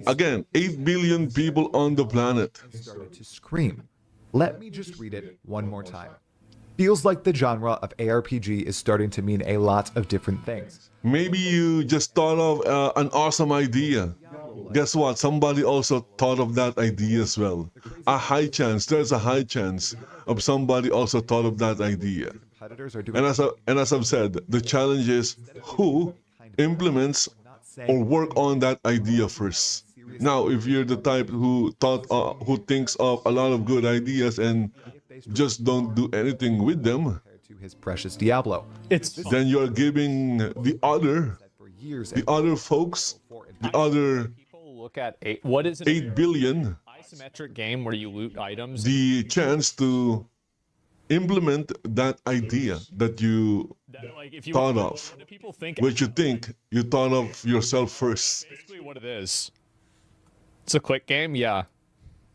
Again, 8 billion people on the planet. Started to scream. Let me just read it one more time. Feels like the genre of ARPG is starting to mean a lot of different things. Maybe you just thought of an awesome idea. Guess what? Somebody also thought of that idea as well. There's a high chance of somebody also thought of that idea. Competitors are doing And as I've said, the challenge is who implements or work on that idea first. Now, if you're the type who thinks of a lot of good ideas and just don't do anything with them, to his precious Diablo. then you're giving the other folks, the other People look at what is it? 8 billion, Isometric game where you loot items. the chance to implement that idea that you Like, if you thought of, what do people think? which you think you thought of yourself first. Basically, what it is. It's a quick game, yeah.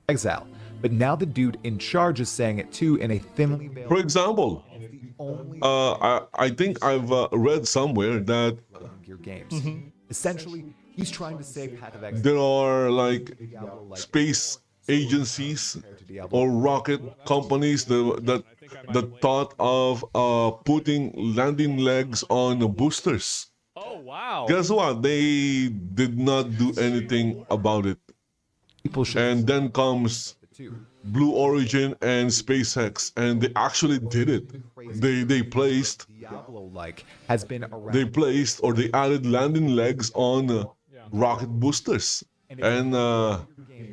Exile. But now the dude in charge is saying it too in a thinly veiled. For example, I think I've read somewhere that Your games. Essentially, he's trying to say Path of Exile. there are like space agencies or rocket companies that thought of putting landing legs on boosters. Oh, wow. Guess what? They did not do anything about it. People should And then comes Blue Origin and SpaceX, and they actually did it. They placed Diablo-like has been around. they placed or they added landing legs on rocket boosters, and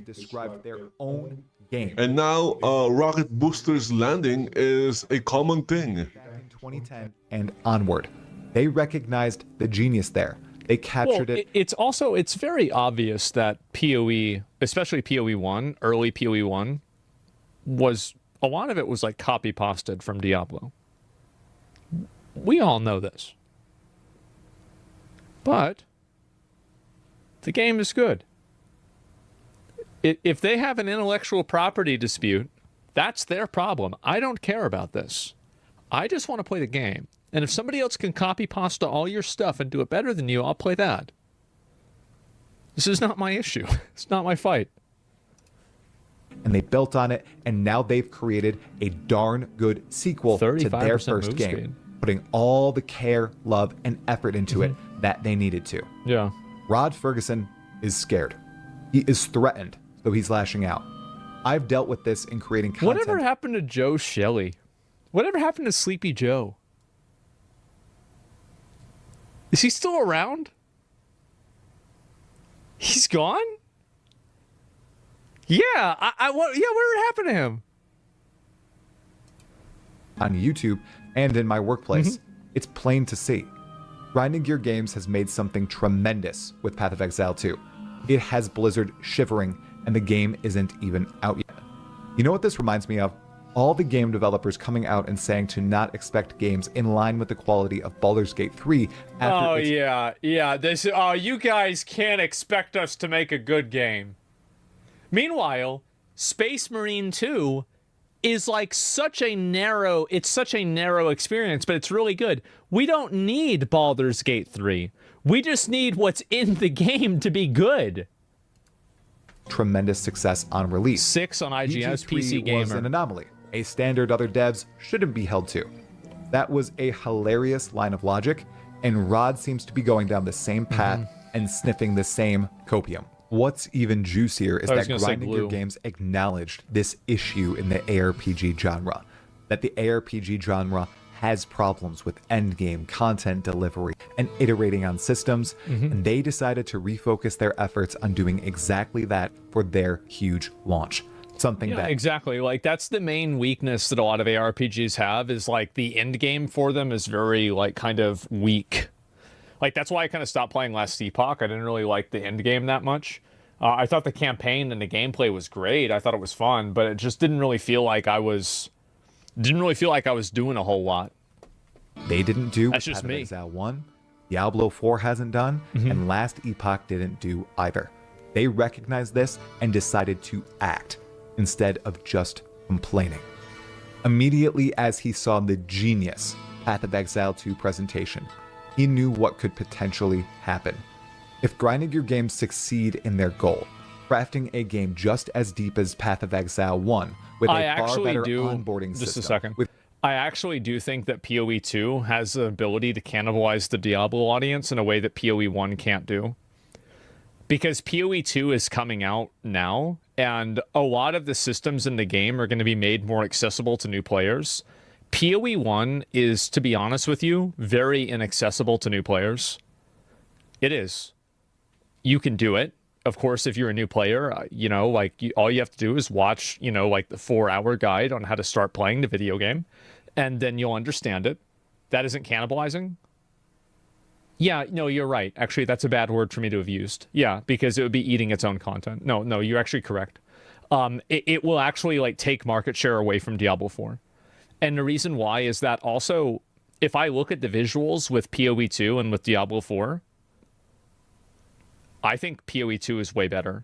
described their own game. now rocket boosters landing is a common thing. Back in 2010 and onward, they recognized the genius there. They captured it. It's very obvious that PoE, especially PoE 1, early PoE 1, was a lot of it was like copy pasted from Diablo. We all know this. But the game is good. If they have an intellectual property dispute, that's their problem. I don't care about this. I just want to play the game. And if somebody else can copy pasta all your stuff and do it better than you, I'll play that. This is not my issue. It's not my fight. And they built on it, and now they've created a darn good sequel to their 35% first move game, speed. putting all the care, love, and effort into it that they needed to. Yeah. Rod Ferguson is scared. He is threatened, so he's lashing out. I've dealt with this in creating content. Whatever happened to Joe Shelley? Whatever happened to Sleepy Joe? Is he still around? He's gone? Yeah, what happened to him? On YouTube and in my workplace, it's plain to see. Grinding Gear Games has made something tremendous with Path of Exile 2. It has Blizzard shivering, and the game isn't even out yet. You know what this reminds me of? All the game developers coming out and saying to not expect games in line with the quality of Baldur's Gate 3 after You guys can't expect us to make a good game. Meanwhile, Space Marine 2 is like such a narrow experience, but it's really good. We don't need Baldur's Gate 3. We just need what's in the game to be good. tremendous success on release. 6 on IGN's BG3 PC was an Gamer. anomaly, a standard other devs shouldn't be held to. That was a hilarious line of logic, and Rod seems to be going down the same path and sniffing the same copium. What's even juicier is I was that gonna say Grinding Gear glue. Games acknowledged this issue in the ARPG genre, that the ARPG genre has problems with endgame content delivery and iterating on systems, and they decided to refocus their efforts on doing exactly that for their huge launch. Something Yeah, that exactly. Like, that's the main weakness that a lot of ARPGs have, is like the end game for them is very like kind of weak. Like, that's why I kind of stopped playing Last Epoch. I didn't really like the end game that much. I thought the campaign and the gameplay was great. I thought it was fun, but it just didn't really feel like I was doing a whole lot. they didn't do That's what just Path of me. Exile 1, Diablo 4 hasn't done, and Last Epoch didn't do either. They recognized this and decided to act instead of just complaining. Immediately as he saw the genius Path of Exile 2 presentation, he knew what could potentially happen. If Grinding Gear Games succeed in their goal, crafting a game just as deep as Path of Exile 1 with I a far actually better do. onboarding Just system, a second. with I actually do think that PoE 2 has the ability to cannibalize the Diablo audience in a way that PoE 1 can't do. Because PoE 2 is coming out now, and a lot of the systems in the game are going to be made more accessible to new players. PoE 1 is, to be honest with you, very inaccessible to new players. It is. You can do it. Of course, if you're a new player, you know, like all you have to do is watch, you know, like the 4-hour guide on how to start playing the video game, and then you'll understand it. That isn't cannibalizing. Yeah, no, you're right. Actually, that's a bad word for me to have used. Yeah, because it would be eating its own content. No, you're actually correct. It will actually like take market share away from Diablo 4. And the reason why is that also, if I look at the visuals with PoE 2 and with Diablo 4, I think PoE 2 is way better.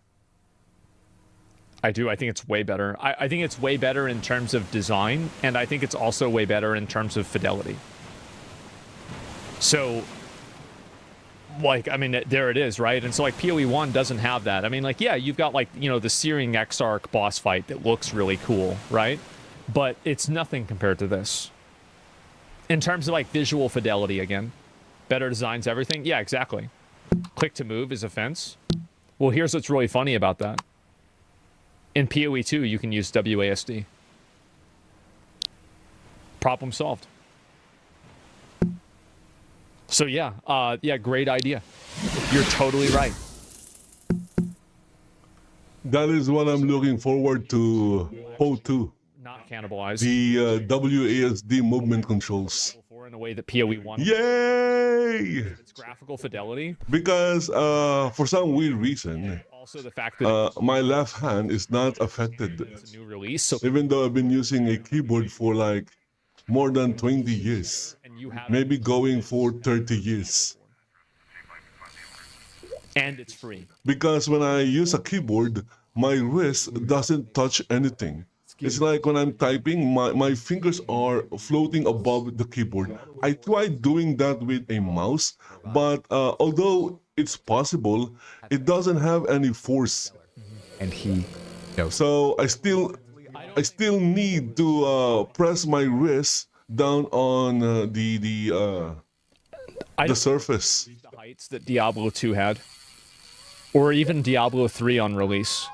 I do. I think it's way better. I think it's way better in terms of design, and I think it's also way better in terms of fidelity. So, like, I mean, there it is, right? And so, like, PoE 1 doesn't have that. I mean, like, yeah, you've got, like, you know, the Searing Exarch boss fight that looks really cool, right? But it's nothing compared to this. In terms of, like, visual fidelity, again. Better designs, everything? Yeah, exactly. Click to move is a fence. Well, here's what's really funny about that. In PoE 2, you can use WASD. Problem solved. So yeah, great idea. You're totally right. That is what I'm looking forward to. PoE2. Not cannibalize. The WASD movement controls. In a way that PoE 1. Yay! It's graphical fidelity. Because for some weird reason, also the fact that my left hand is not affected. it's a new release, so Even though I've been using a keyboard for like more than 20 years. and you have Maybe going for 30 years. and it's free. Because when I use a keyboard, my wrist doesn't touch anything. It's like when I'm typing, my fingers are floating above the keyboard. I tried doing that with a mouse, but although it's possible, it doesn't have any force. And he knows. So I still need to press my wrist down on the surface. The heights that Diablo 2 had, or even Diablo 3 on release.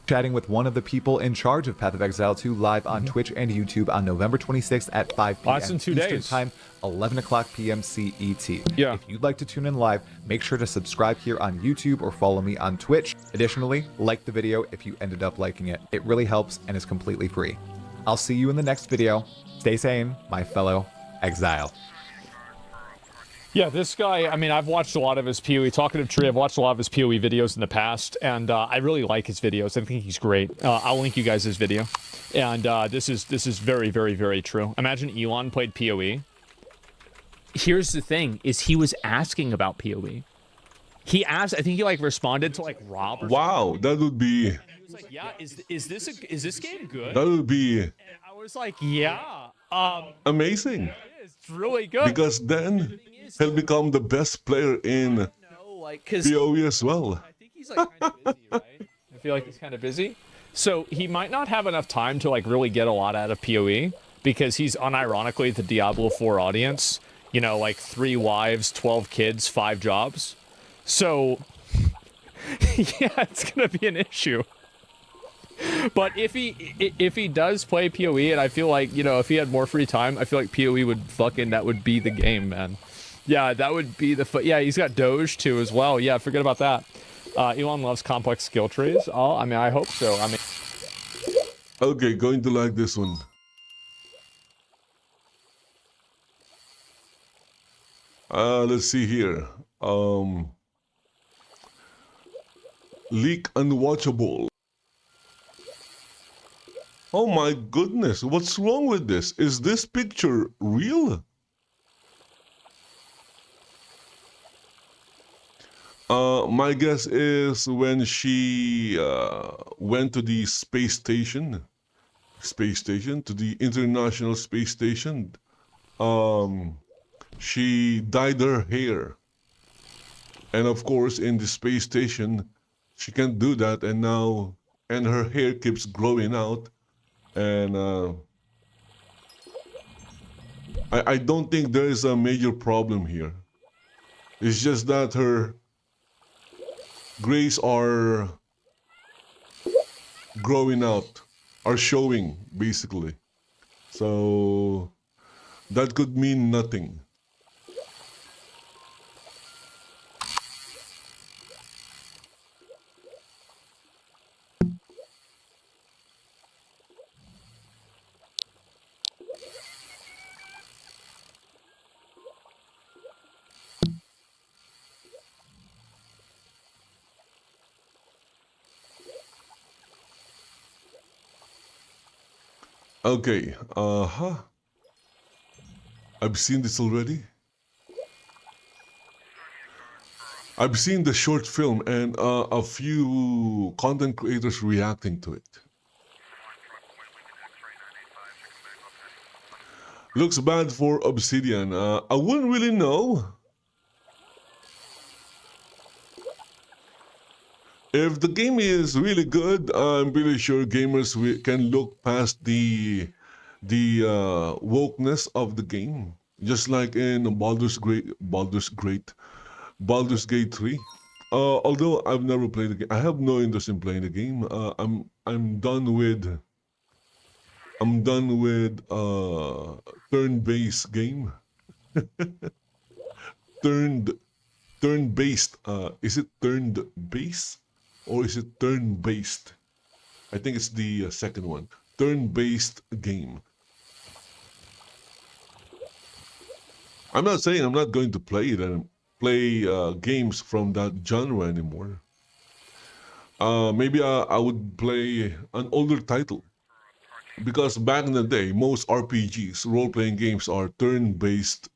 Chatting with one of the people in charge of Path of Exile 2 live on Twitch and YouTube on November 26th at 5 p.m. That's in 2 Eastern days. Time, 11 o'clock p.m. CET. Yeah. If you'd like to tune in live, make sure to subscribe here on YouTube or follow me on Twitch. Additionally, like the video if you ended up liking it. It really helps and is completely free. I'll see you in the next video. Stay sane, my fellow Exile. Yeah, this guy, I mean, I've watched a lot of his PoE, Talkative Tree, I've watched a lot of his PoE videos in the past, and I really like his videos. I think he's great. I'll link you guys his video. And this is very, very, very true. Imagine Elon played PoE. Here's the thing, is he was asking about PoE. He asked, I think he, like, responded to, like, Rob or Wow, that would be... He was like, yeah, is this game good? That would be And I was like, yeah, amazing. it's really good. Because then he'll become the best player in No, like, 'cause PoE as well. I think he's like kind of busy, right? I feel like he's kind of busy. So he might not have enough time to like really get a lot out of PoE because he's unironically the Diablo 4 audience. You know, like 3 wives, 12 kids, 5 jobs. So yeah, it's gonna be an issue. But if he does play PoE, and I feel like, you know, if he had more free time, I feel like PoE would that would be the game, man. Yeah, that would be yeah, he's got Doge too as well. Yeah, forget about that. Elon loves complex skill trees. Oh, I mean, I hope so. I mean, Okay, going to like this one. Let's see here. Leak unwatchable. Oh my goodness, what's wrong with this? Is this picture real? My guess is when she went to the space station, to the International Space Station, she dyed her hair. And of course, in the space station, she can't do that, and her hair keeps growing out. And I don't think there is a major problem here. It's just that her grays are growing out, are showing basically. So that could mean nothing. Okay, I've seen this already. I've seen the short film and a few content creators reacting to it. Looks bad for Obsidian. I wouldn't really know. If the game is really good, I'm pretty sure gamers can look past the wokeness of the game, just like in Baldur's Gate 3. Although I've never played the game, I have no interest in playing the game. I'm done with turn-based game. Turn-based. Is it turned-based? Or is it turn-based? I think it's the second one. Turn-based game. I'm not saying I'm not going to play it and play games from that genre anymore. Maybe I would play an older title. Because back in the day, most RPGs, role-playing games, are turn-based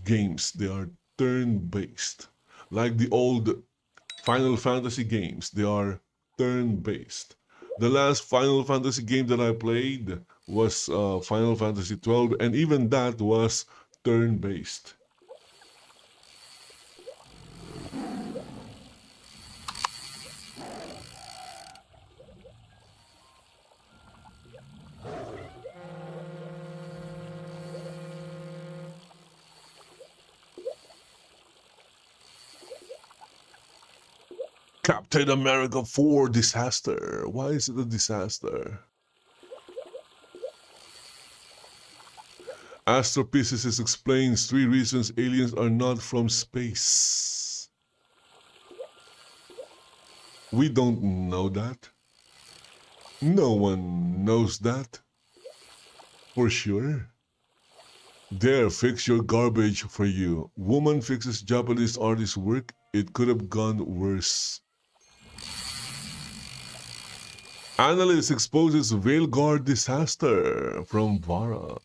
games. They are turn-based. Like the old Final Fantasy games, they are turn-based. The last Final Fantasy game that I played was Final Fantasy 12, and even that was turn-based. Captain America 4 disaster. Why is it a disaster? Astrophysicist explains 3 reasons aliens are not from space. We don't know that. No one knows that. For sure. There, fix your garbage for you. Woman fixes Japanese artist work. It could have gone worse. Analyst exposes Veilguard disaster from Vara.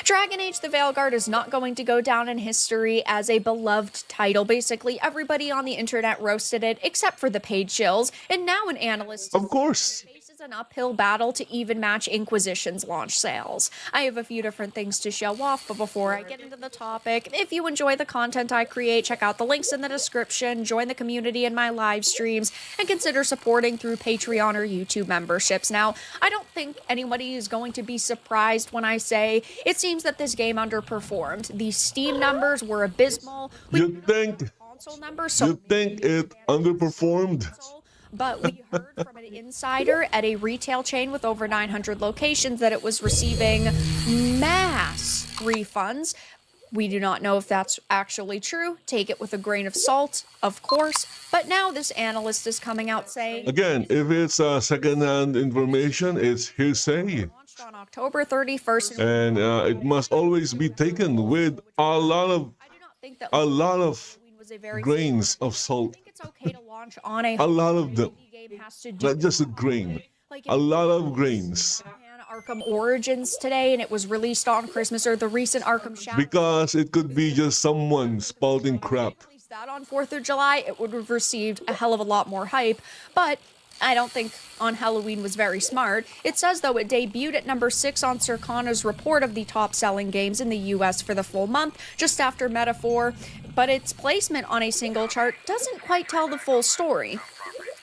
Dragon Age the Veilguard is not going to go down in history as a beloved title. Basically, everybody on the internet roasted it, except for the paid shills, and now an analyst Of course. faces an uphill battle to even match Inquisition's launch sales. I have a few different things to show off, but before I get into the topic, if you enjoy the content I create, check out the links in the description, join the community in my live streams, and consider supporting through Patreon or YouTube memberships. Now, I don't think anybody is going to be surprised when I say it seems that this game underperformed. The Steam numbers were abysmal. You think Console numbers, so you think it underperformed? but we heard from an insider at a retail chain with over 900 locations that it was receiving mass refunds. We do not know if that's actually true. Take it with a grain of salt, of course. But now this analyst is coming out saying... Again, if it's second-hand information, it's hearsay. Launched on October 31st. And it must always be taken with a lot of grains of I salt. think it's okay to launch on a lot of them. game has to do Not just a grain. A lot of grains. Arkham Origins today, and it was released on Christmas, or the recent Arkham Shadow. Because it could be just someone spouting crap. Released that on 4th of July, it would have received a hell of a lot more hype. But I don't think on Halloween was very smart. It says, though, it debuted at number 6 on Circana's report of the top-selling games in the US for the full month, just after Metaphor, but its placement on a single chart doesn't quite tell the full story.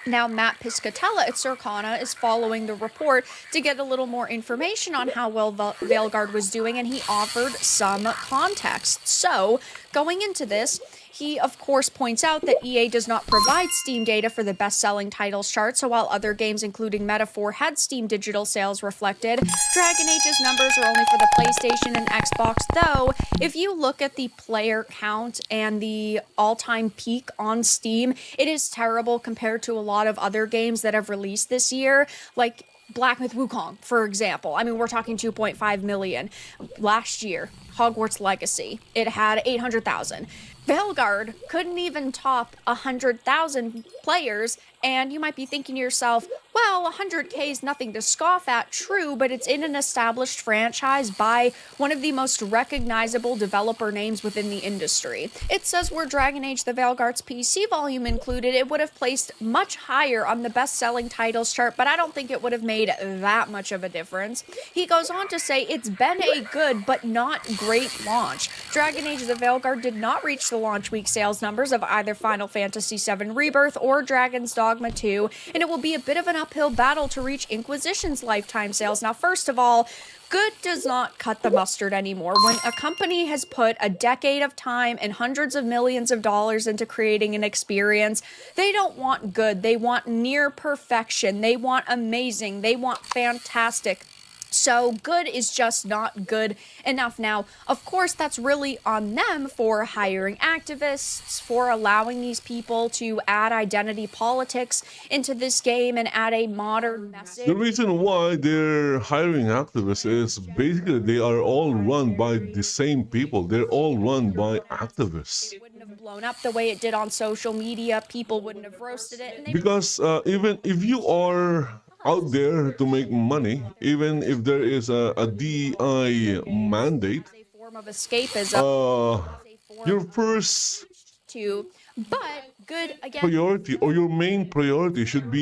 Now, Matt Piscatella at Circana is following the report to get a little more information on how well Veilguard was doing, and he offered some context. So, going into this, he, of course, points out that EA does not provide Steam data for the best-selling titles chart, so while other games, including Metaphor, had Steam digital sales reflected, Dragon Age's numbers are only for the PlayStation and Xbox, though if you look at the player count and the all-time peak on Steam, it is terrible compared to a lot of other games that have released this year, like Black Myth Wukong, for example. I mean, we're talking 2.5 million. Last year, Hogwarts Legacy, it had 800,000. Veilguard couldn't even top 100,000 players, and you might be thinking to yourself, well, 100K is nothing to scoff at, true, but it's in an established franchise by one of the most recognizable developer names within the industry. It says where Dragon Age the Veilguard's PC volume included, it would have placed much higher on the best-selling titles chart, but I don't think it would have made that much of a difference. He goes on to say it's been a good but not great launch. Dragon Age the Veilguard did not reach the launch week sales numbers of either Final Fantasy VII Rebirth or Dragon's Dogma 2, and it will be a bit of an uphill battle to reach Inquisition's lifetime sales. Now, first of all, good does not cut the mustard anymore. When a company has put a decade of time and hundreds of millions of dollars into creating an experience, they don't want good. They want near perfection. They want amazing. They want fantastic. So good is just not good enough. Now, of course, that's really on them for hiring activists, for allowing these people to add identity politics into this game and add a modern message. The reason why they're hiring activists is basically they are all run by the same people. They're all run by activists. It wouldn't have blown up the way it did on social media. People wouldn't have roasted it. And Because even if you are out there to make money, even if there is a DEI mandate, a form of escapism. your first But good again. priority or your main priority should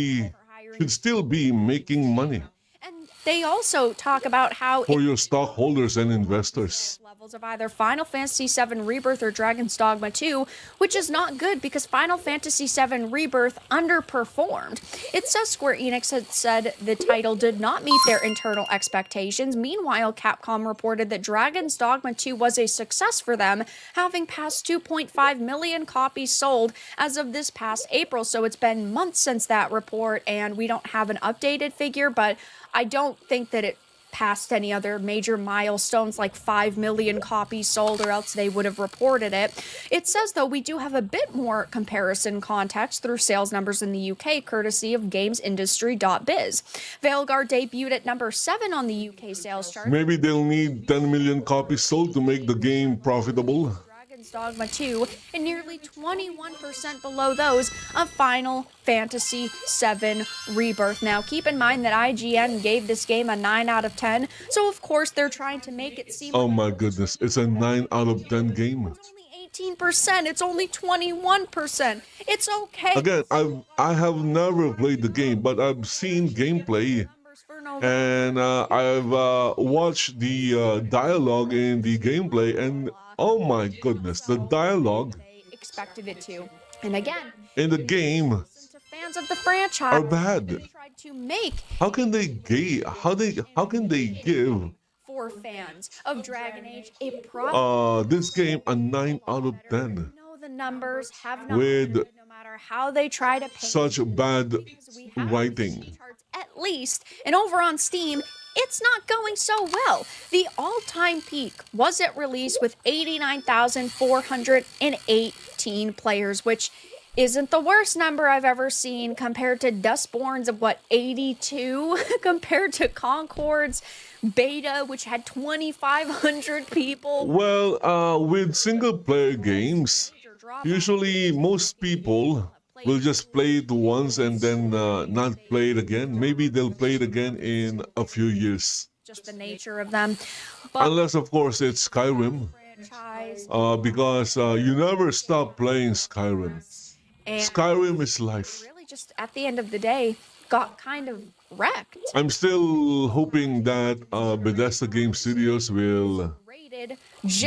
still be making money And they also talk about how for your stockholders and investors. levels of either Final Fantasy VII Rebirth or Dragon's Dogma 2, which is not good because Final Fantasy VII Rebirth underperformed. It says Square Enix had said the title did not meet their internal expectations. Meanwhile, Capcom reported that Dragon's Dogma 2 was a success for them, having passed 2.5 million copies sold as of this past April. So it's been months since that report, and we don't have an updated figure, but I don't think that it passed any other major milestones like 5 million copies sold, or else they would have reported it. It says, though, we do have a bit more comparison context through sales numbers in the UK, courtesy of gamesindustry.biz. Veilguard debuted at number 7 on the UK sales chart. Maybe they'll need 10 million copies sold to make the game profitable. Dragon's Dogma 2, and nearly 21% below those of Final Fantasy VII Rebirth. Now, keep in mind that IGN gave this game a 9 out of 10, so of course they're trying to make it seem Oh my goodness, it's a 9 out of 10 game. it's only 18%, it's only 21%. It's okay. Again, I have never played the game, but I've seen gameplay and I've watched the dialogue in the gameplay, and oh my goodness, the dialogue They expected it to. And again, in the game to fans of the franchise are bad. they tried to make How can they give for fans of Dragon Age a product. this game a 9 out of 10 Know the numbers have not with no matter how they try to paint such bad we have writing? charts at least, and over on Steam, it's not going so well. The all-time peak was at release with 89,418 players, which isn't the worst number I've ever seen compared to Dustborn's of 82, compared to Concord's beta, which had 2,500 people. Well, with single player games, usually most people will just play it once and then not play it again. Maybe they'll play it again in a few years. Just the nature of them. But Unless, of course, it's Skyrim, franchise because you never stop playing Skyrim. and Skyrim is life. really just at the end of the day got kind of wrecked. I'm still hoping that Bethesda Game Studios will Rated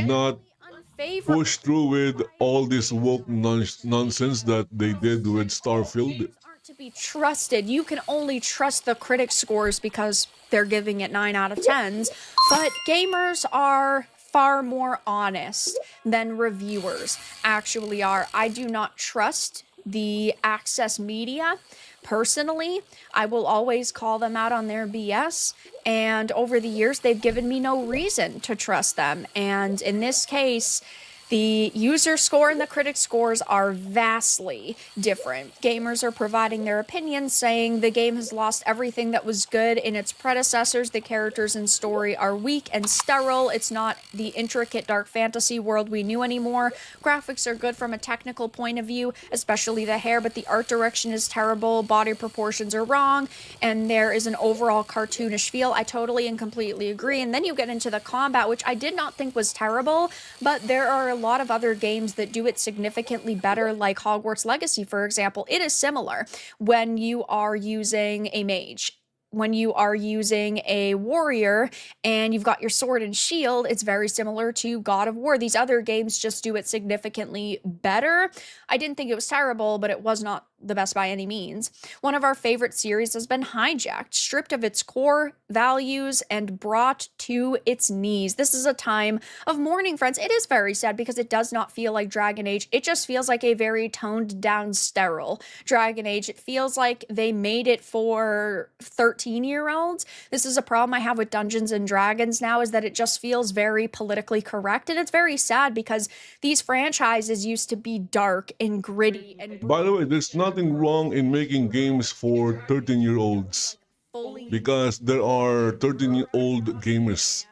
not generally unfavorably. push through with all this woke nonsense that they did with Starfield. Games aren't to be trusted. You can only trust the critic scores because they're giving it 9 out of 10s. But gamers are far more honest than reviewers actually are. I do not trust the Access media. Personally, I will always call them out on their BS. And over the years, they've given me no reason to trust them. And in this case, the user score and the critic scores are vastly different. Gamers are providing their opinions, saying the game has lost everything that was good in its predecessors. The characters and story are weak and sterile. It's not the intricate dark fantasy world we knew anymore. Graphics are good from a technical point of view, especially the hair, but the art direction is terrible. Body proportions are wrong, and there is an overall cartoonish feel. I totally and completely agree. And then you get into the combat, which I did not think was terrible, but there are a lot of other games that do it significantly better, like Hogwarts Legacy, for example. It is similar when you are using a mage. When you are using a warrior and you've got your sword and shield, it's very similar to God of War. These other games just do it significantly better. I didn't think it was terrible, but it was not the best by any means. One of our favorite series has been hijacked, stripped of its core values and brought to its knees. This is a time of mourning, friends. It is very sad because it does not feel like Dragon Age. It just feels like a very toned down, sterile Dragon Age. It feels like they made it for 13-year-olds. This is a problem I have with Dungeons and Dragons now, is that it just feels very politically correct. And it's very sad because these franchises used to be dark and gritty and By the way, there's nothing wrong in making games for 13-year-olds fully because there are 13-year-old gamers.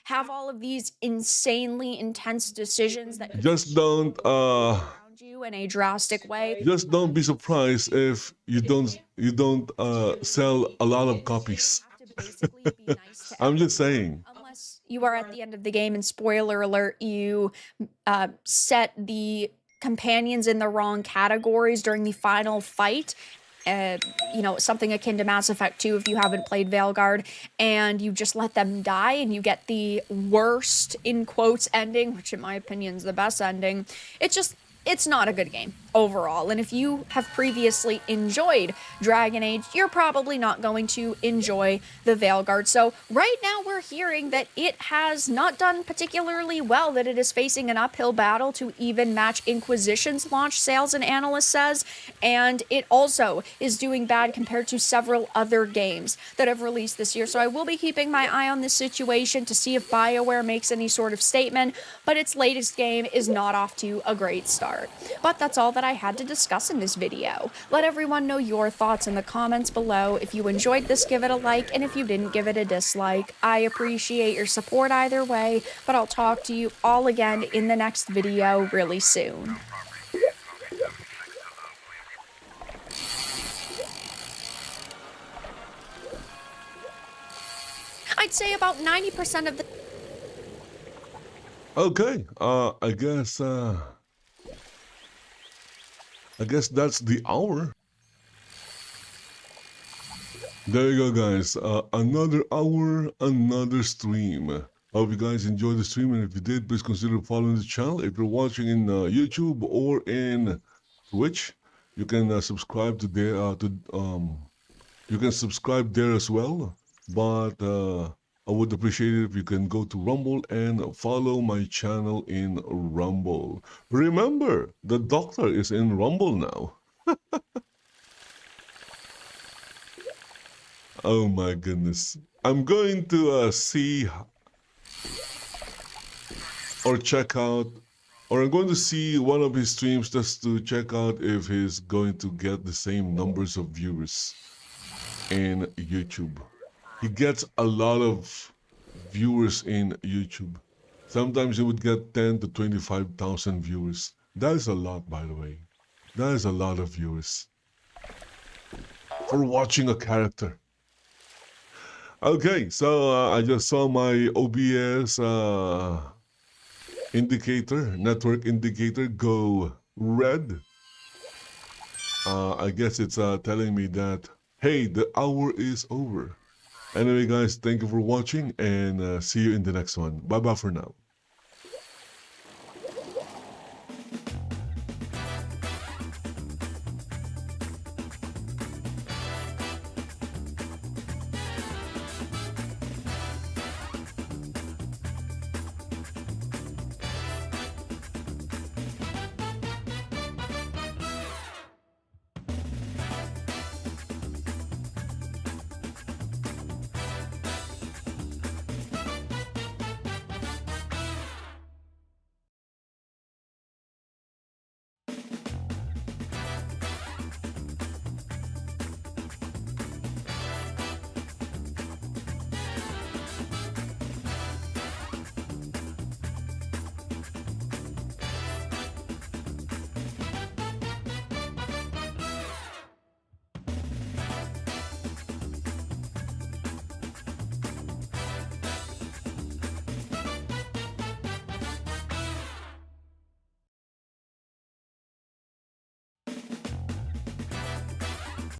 have all of these insanely intense decisions that Just don't around you in a drastic way. just don't be surprised if you don't sell a lot of copies. Have to basically be nice to I'm just saying. unless you are at the end of the game and spoiler alert, you set the companions in the wrong categories during the final fight. You know, something akin to Mass Effect 2 if you haven't played Veilguard, and you just let them die and you get the worst, in quotes, ending, which in my opinion is the best ending. It's not a good game overall. And if you have previously enjoyed Dragon Age, you're probably not going to enjoy the Veilguard. So right now we're hearing that it has not done particularly well, that it is facing an uphill battle to even match Inquisition's launch sales, an analyst says. And it also is doing bad compared to several other games that have released this year. So I will be keeping my eye on this situation to see if BioWare makes any sort of statement, but its latest game is not off to a great start. But that's all that I had to discuss in this video. Let everyone know your thoughts in the comments below. If you enjoyed this, give it a like, and if you didn't, give it a dislike. I appreciate your support either way, but I'll talk to you all again in the next video really soon. I'd say about 90% of the Okay, I guess that's the hour. There you go, guys. Another hour, another stream. Hope you guys enjoyed the stream, and if you did, please consider following the channel. If you're watching in YouTube or in Twitch, you can subscribe to there. You can subscribe there as well. But I would appreciate it if you can go to Rumble and follow my channel in Rumble. Remember, the doctor is in Rumble now. Oh my goodness. I'm going to see or check out, or I'm going to see one of his streams just to check out if he's going to get the same numbers of viewers in YouTube. He gets a lot of viewers in YouTube. Sometimes he would get 10 to 25,000 viewers. That is a lot, by the way. That is a lot of viewers for watching a character. Okay, so I just saw my OBS indicator, network indicator, go red. I guess it's telling me that, hey, the hour is over. Anyway, guys, thank you for watching and see you in the next one. Bye-bye for now.